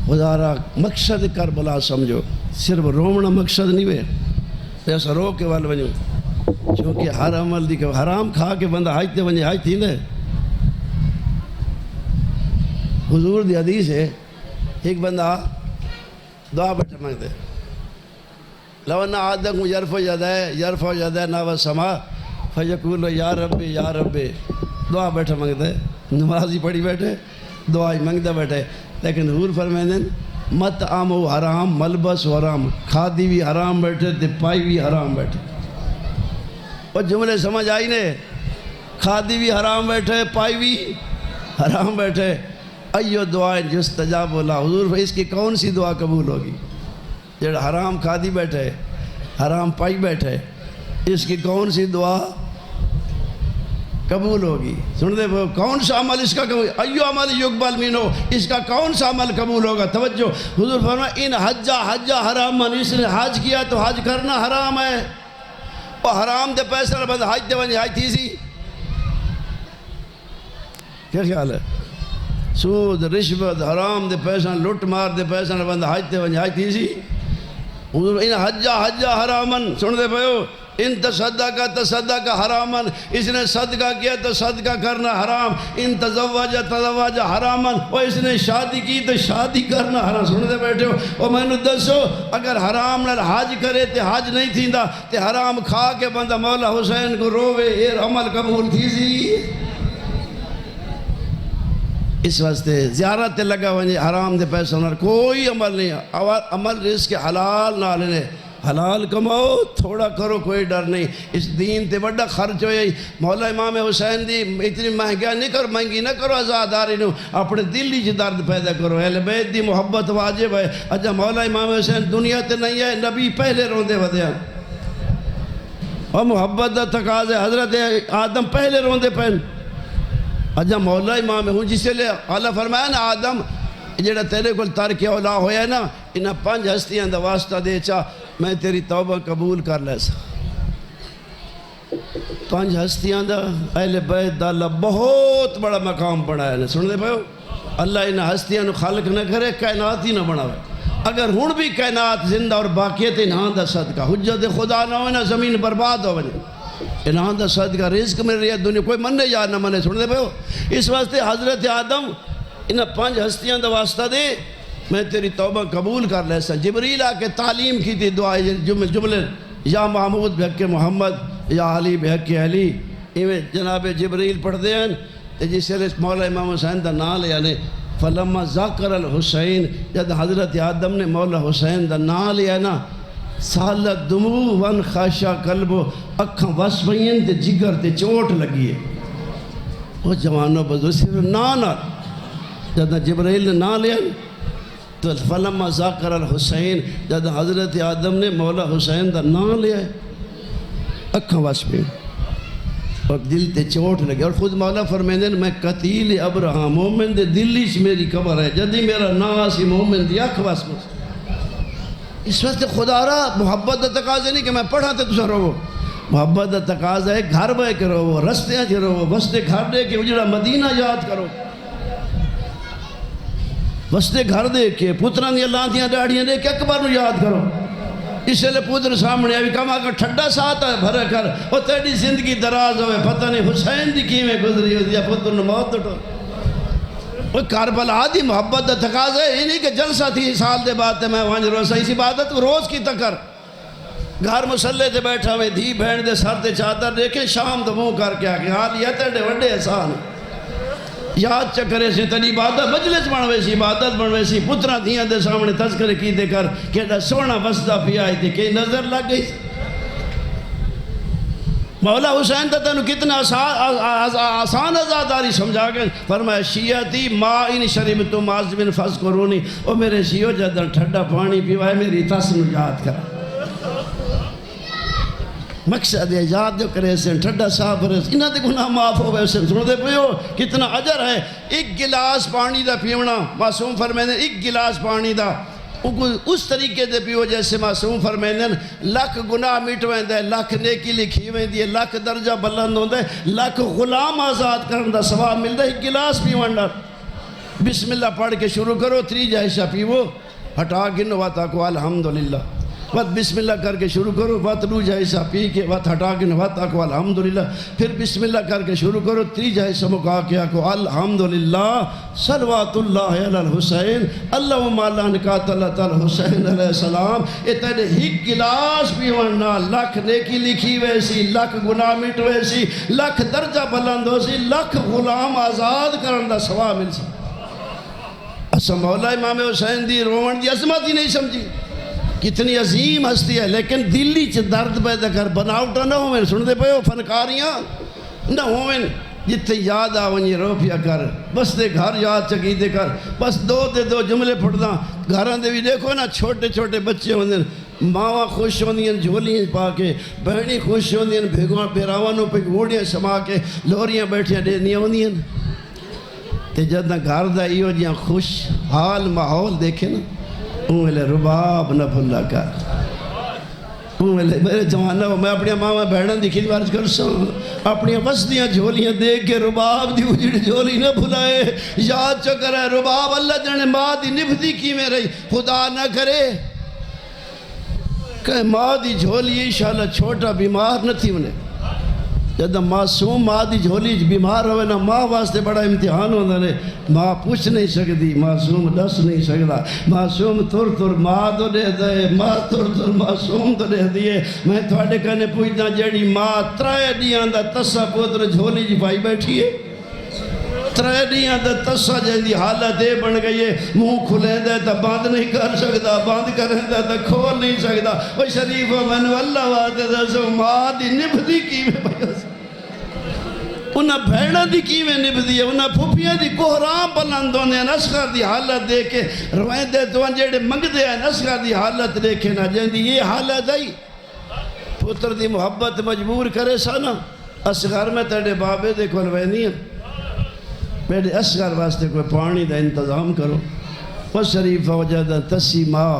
خدا مقصد کربلا سمجھو صرف رومنا مقصد نہیں ہوئے ایسا رو کے وال ونجو چونکہ ہر عمل دی کہ حرام کھا کے بندہ حج تے ونجے حج تھی دے حضور دی حدیث ہے ایک بندہ دعا بیٹھا مانگ دے لو ان آدم یرفع یدہ ناو السما فیقول یا رب دعا بیٹھا مانگ دے نمازی پڑھی بیٹھے دعائی مانگ دے بیٹھے لیکن حضور فرمائیں دیں مت آم و حرام ملبس و حرام کھادی بھی حرام بیٹھے تے پائی بھی حرام بیٹھے اور جملے سمجھ آئی نے کھادی بھی حرام بیٹھے پائی بھی حرام بیٹھے ایو دعائیں جستجاب اللہ حضور اس کی کون سی دعا قبول ہوگی جڑا حرام کھادی بیٹھے حرام پائی بیٹھے اس کی کون سی دعا قبول ہوگی سن دے کون سا عمل اس کا قبول ایو عمل یقبل منو اس کا کون سا عمل قبول ہوگا توجہ حضور فرمایا ان حج حرام اس نے حج کیا تو حج کرنا حرام ہے اور حرام دے پیسہ بند حج دے ونجے حج تھی سی کیا خیال ہے سود رشوت حرام دے پیسہ لٹ مار دے پیسہ بند حج دے ونجے حج تھی سی حضور ان حج حرامن سن دے پہو ان تصدق حرامن اس نے صدقہ کیا تو صدقہ کرنا حرام ان تزوج حرامن اور اس نے شادی کی تو شادی کرنا حرام سن دے بیٹھے ہو اور میں نے دسو اگر حرام نال حج کرے تے حج نہیں تھیندا تے حرام کھا کے بندہ مولا حسین کو روے یہ عمل قبول تھی سی اس واسطے زیارت تے لگا ونجے حرام دے پیسہ نال کوئی عمل نہیں عمل رزق حلال نال نے حلال کماؤ تھوڑا کرو کوئی ڈر نہیں اس دین تے بڑا خرچ ہوئے مولا امام حسین دی اتنی مہنگی نہ کرو عزاداری نو اپنے دل ہی درد پیدا کرو اہل بیت دی محبت واجب ہے اجا مولا امام حسین دنیا تے نہیں ہے نبی پہلے روندے ودیا اور محبت دا تقاضے حضرت آدم پہلے روندے پہن اجا مولا امام ہوں جسے لے اللہ فرمایا نا آدم جڑا تیرے کو ترک اولا ہویا ہے نا انہا 5 ہستیاں دا واسطہ دے چاہ میں تیری توبہ قبول کر لے سا 5 ہستیاں دا اہل بیت دا اللہ بہت بڑا مقام پڑھا ہے سن دے پہو اللہ انہا ہستیاں نو خلق نہ کرے کائنات ہی نہ بناوے اگر ہون بھی کائنات زندہ اور باقیت انہاں دا صدقہ حجت خدا نہ ہوئے نا زمین برباد ہو بنے انہاں دا صدقہ رزق مل رہی ہے دنیا کوئی مننے یا نہ مننے سن دے پہو اس واسطے حضرت آدم انہا 5 ہستیاں دا واسطہ دے میں تیری توبہ قبول کر لے سا جبریل آ کے تعلیم کی تھی دعائیں جملے یا محمود بحق محمد یا علی بحق علی ایویں جناب جبریل پڑھ دے ہیں جس سے مولا امام حسین دا نام لیا نے فلما ذاکر الحسین جد حضرت آدم نے مولا حسین دا نام لیا نا سالت دمو ون خاشا قلبو اکھاں وس بھئین تے جگر تے چوٹ لگی ہے وہ جوانوں بزرگ صرف نام جد جبریل نے نام لیا تو فلما ذکر الحسین، جب حضرت آدم نے مولا حسین دا نام لیا اکھاں وس پہ اور دل تے چوٹ لگے، اور خود مولا فرمیندے میں قتیل ابراہیم، مومن دے دلی سے میری قبر ہے، جدی میرا نام سی مومن دی اکھ وس پہ۔ اس وقت خدا رہا محبت دا تقاضا نہیں کہ میں پڑھا تے تسا رہو، محبت دا تقاضا ہے گھر بے کے رہو، رستیاں چ رہو، وستے گھر دے کے اجڑا مدینہ یاد کرو، وستے گھر دے کے پتران دی لانتیاں ڈاڑیاں دے کے اکبر نو یاد کرو۔ اس لئے پتر سامنے آئی کہا کہ ٹھڈا ساتھ ہے بھرے کر، اور تیری زندگی دراز ہوئے، پتہ نہیں حسین دی کی میں گزری ہو دیا پتر نے موت اٹھو۔ وہ کربلا دی محبت دا تقاضا ہے، یہ نہیں کہ جلسہ تھی سال دے بعد میں وہاں روزہ، اس عبادت کو روز کی تکر گھر مسلے تے بیٹھا ہوئے دھی بہن دے سر تے چادر دیکھے شام تو منہ کر کے آکے حال یہ تیڑے وڈے احسان یاد چکرے سے تیری عبادت مجلس بنوے سی، عبادت بنوے سی، پترہ دیاں دے سامنے تذکر کی دے کر کہ سونا وسطہ پی آئی تھی کہ نظر لگ گئی۔ مولا حسین تا تینو کتنا آسان ازاداری سمجھا گئے، فرمایا شیعتی ما ان شریبتو معذبن فذکرونی، او میرے شیعو جدن ٹھڈا پانی پیوائے میری تسن یاد کر۔ مقصد ہے یاد جو کرے سے ٹھڈا صاحب رہے انہاں دے گناہ معاف ہوئے سے سنو دے پیو کتنا اجر ہے۔ ایک گلاس پانی دا پیونا، معصوم فرمینے ایک گلاس پانی دا اس طریقے دے پیو جیسے معصوم فرمینے لکھ گناہ مٹویں دے، لکھ نیکی لکھی ہوئیں دی، لکھ درجہ بلند ہوں دے، لکھ غلام آزاد کرن دا ثواب مل دے۔ ایک گلاس پیوان دا بسم اللہ پڑھ کے شروع کرو، تری جائشہ پیو، ہٹا گنو واتا کو الحمدللہ، وقت بسم اللہ کر کے شروع کرو، وقت رو جائسا پی کے وقت ہٹا کے نواتا کو الحمدللہ، پھر بسم اللہ کر کے شروع کرو، تری جائسا مکا کیا کو الحمدللہ، صلوات اللہ علی الحسین، اللہم اللہ نکات اللہ تعالی حسین علیہ السلام۔ یہ تیرے ایک گلاس پیونا لکھ نیکی لکھی ویسی، لکھ گناہ مٹ ویسی، لکھ درجہ بلند ہو سی، لکھ غلام آزاد کرن دا ثواب مل سی۔ اسا مولا امام حسین دی رومن دی عظمت ہی نہیں سمجھی، کتنی عظیم ہستی ہے، لیکن دلی چھ درد پیدا کر بناوٹا نہ ہوئے، سن دے پہو فنکاریاں نہ ہوئے، جتے یاد آونی رو پیا کر، بس دے گھر یاد چکی دے کر، بس دو جملے پھڑ دا گھران دے بھی دیکھو نا چھوٹے چھوٹے بچے ہوندے ماں خوش ہوندیاں جھولیاں پا کے، بہنی خوش ہوندیاں بھیگوان پیراوانوں پہ گھوڑیاں سما کے لوریاں بیٹھیاں دیندیاں ہوندیاں، تے جدنا گھر دا ایو جیاں خوش حال ماحول دیکھے نا، اوہلے رباب نہ بھلا کر، اوہلے میرے جوانہ ہو، میں اپنی ماں بہنان دی کھیلی بارش کر سوں، اپنی وسطیاں جھولیاں دیکھ کے رباب دی اجڑ جھولی نہ بھلائے، یاد چکر ہے رباب اللہ جانے ماں دی نفدی کی میں رہی، خدا نہ کرے کہ ماں دی جھولی انشاءاللہ چھوٹا بیمار نہ تھی انہیں، جب معصوم ماں دی جھولی بیمار ہوئے نا ماں واسطے بڑا امتحان ہونا نے، ماں پوچھ نہیں سکتی، معصوم دس نہیں سکتا، معصوم تر ماں تو دے دے، ماں تر معصوم تو دے دیئے۔ میں تھوڑے کہنے پوچھنا جیڑی ماں ترائے دیاں دا تسا پوتر جھولی جی پائی بیٹھی ہے، ترائے دیاں دا تسا جائیں دی حالت دے بن گئی ہے، منہ کھلیں دے تا باند نہیں کر سکتا، باند کریں دے تا کھول نہیں سکتا، وہ شریف و من واللہ واتے دا سو ماں دی نبھدی کی میں بیس انہاں بھیڑا دی کی میں نبھدی ہے، انہاں پھوپیاں دی کوہرام بلندوں نے نسخر دی حالت دے کے روائیں دے تو انجیڑے منگ دے ہیں نسخر دی حالت دے کے نہ جائیں دی یہ حالت آئی پتر دی محبت مجبور کرے سانا اصغر میں تیڑے بابے دے کھلوے نہیں ہیں، میرے اصغر واسطے کوئی پانی دا انتظام کرو، وہ شریف وجہ تسی ماں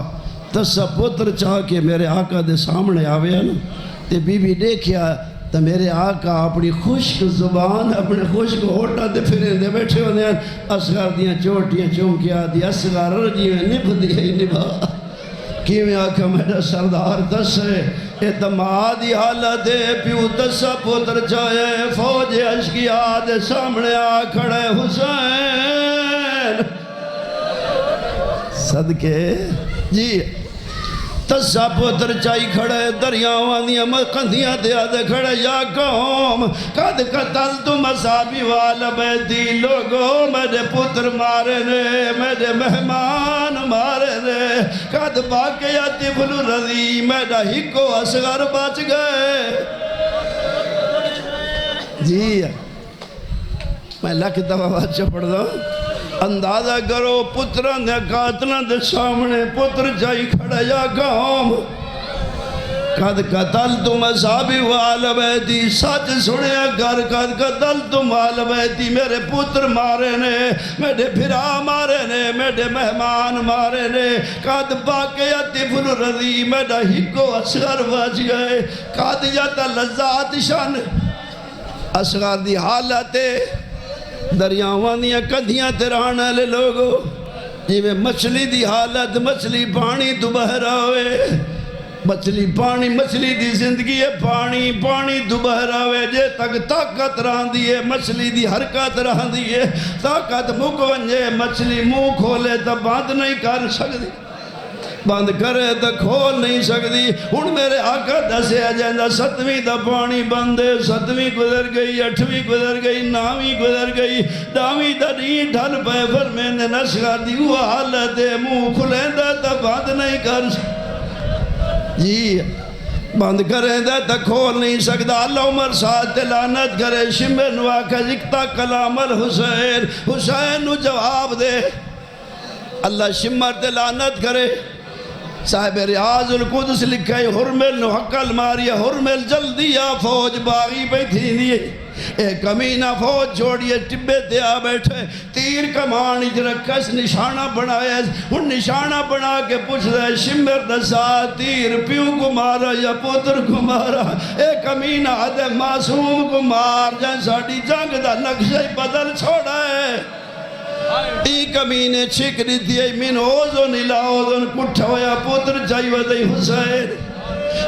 تسا پتر چاہ کے میرے آقا دے سامنے آوے ہیں نا، تے بی بی دیکھیا تو میرے آقا اپنی خشک زبان اپنے خشک ہوٹا دے پھریں دے بیٹھے ہونے ہیں، اصغر دیاں چوٹیاں چونکیا دی اصغر رجی میں نبھ دی نبھا کی میں آقا میرا سردار دس ہے اعتمادی حالت پیو دسا پتر چاہے فوج عشقیات سامنے آ کھڑے حسین صدقے جی تسا پتر چاہی کھڑے دریاوان دیا مقندیاں دیا دے کھڑے یا قوم قد قتل تم اصحابی والا بیتی لوگو میرے پتر مارے نے میرے مہمان مارے نے قد باقیا طفل رضی میرا ہکو اصغر بچ گئے جی میں لکھ دفعہ بچہ پڑھ دوں اندازہ کرو پتران دے قاتلان دے سامنے پتر جائی کھڑا یا قوم قد قتلتم اصحابی وآل بیتی سچ سنیا کر قد قتلتم آل بیتی میرے پتر مارے نے میرے بھرا مارے نے میرے مہمان مارے نے قد باقیہ طفل رضی میرا ہکو اصغر بچ گئے قد یتا لذات شان اصغر دی حالت دریاوان دیا کدھیاں تیرانا لے لوگو جی میں مچھلی دی حالت مچھلی پانی تو بہرا ہوئے مچھلی پانی مچھلی دی زندگی ہے پانی پانی تو بہرا ہوئے جے تک طاقت رہن دیئے مچھلی دی حرکت رہن دیئے طاقت مکونجے مچھلی منہ کھولے تا بند نہیں کر سکتی بند کرے تا کھول نہیں سکتی ہن میرے آقا دسے اجندہ 7ویں دا پانی بندے 7ویں گزر گئی 8ویں گزر گئی 9ویں گزر گئی 10ویں دا نہیں ڈھل پہ فرمینے نشغر دی وہ حالت منہ کھلیں تا بند نہیں کر سکتی جی بند کریں دے تا کھول نہیں سکتا اللہ عمر ساتھ لعنت کرے شمر نواقع ذکتا کلام الحسین حسین نو جواب دے اللہ شمر تے لعنت کرے صاحب ریاض القدس لکھے حرمل نو حقل ماریا حرمل جلدی آ فوج باغی بیٹھی دیئے ایک کمینہ فوج جوڑیے ٹبے تے آ بیٹھے تیر کمان اج رکھس نشانہ بنائے ان نشانہ بنا کے پوچھ دے شمر دسا تیر پیو کو مارا یا پتر کو مارا ایک کمینہ دے معصوم کو مار جائیں ساڑی جنگ دا نقشہ بدل چھوڑا ہے ای کمینے چھک دیتی ہے من اوزن الہ اوزن کٹھا ہویا پتر چاہی ودئی حسین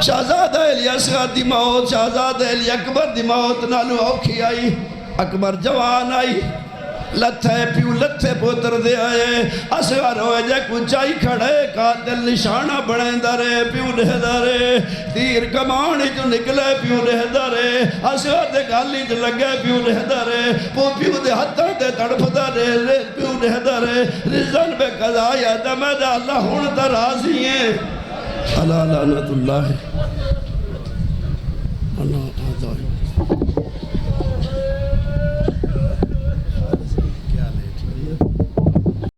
شہزادہ علی اصغر دی موت شہزادہ علی اکبر دی موت نالو اوکھی آئی اکبر جوان آئی لتھے پیو لتھے پتر دے آئے اصغر ہوئے جے کچھائی کھڑے قاتل نشانہ بڑھیں دارے پیو رہ دارے تیر کمانی جو نکلے پیو رہ دارے اصغر دے گالی جو لگے پیو رہ دارے پیو دے ہتھر دے تڑپ دارے پیو رہ دارے رزن بے قضایا دمد اللہ ہون ترازی ہیں اللہ لعنت اللہ اللہ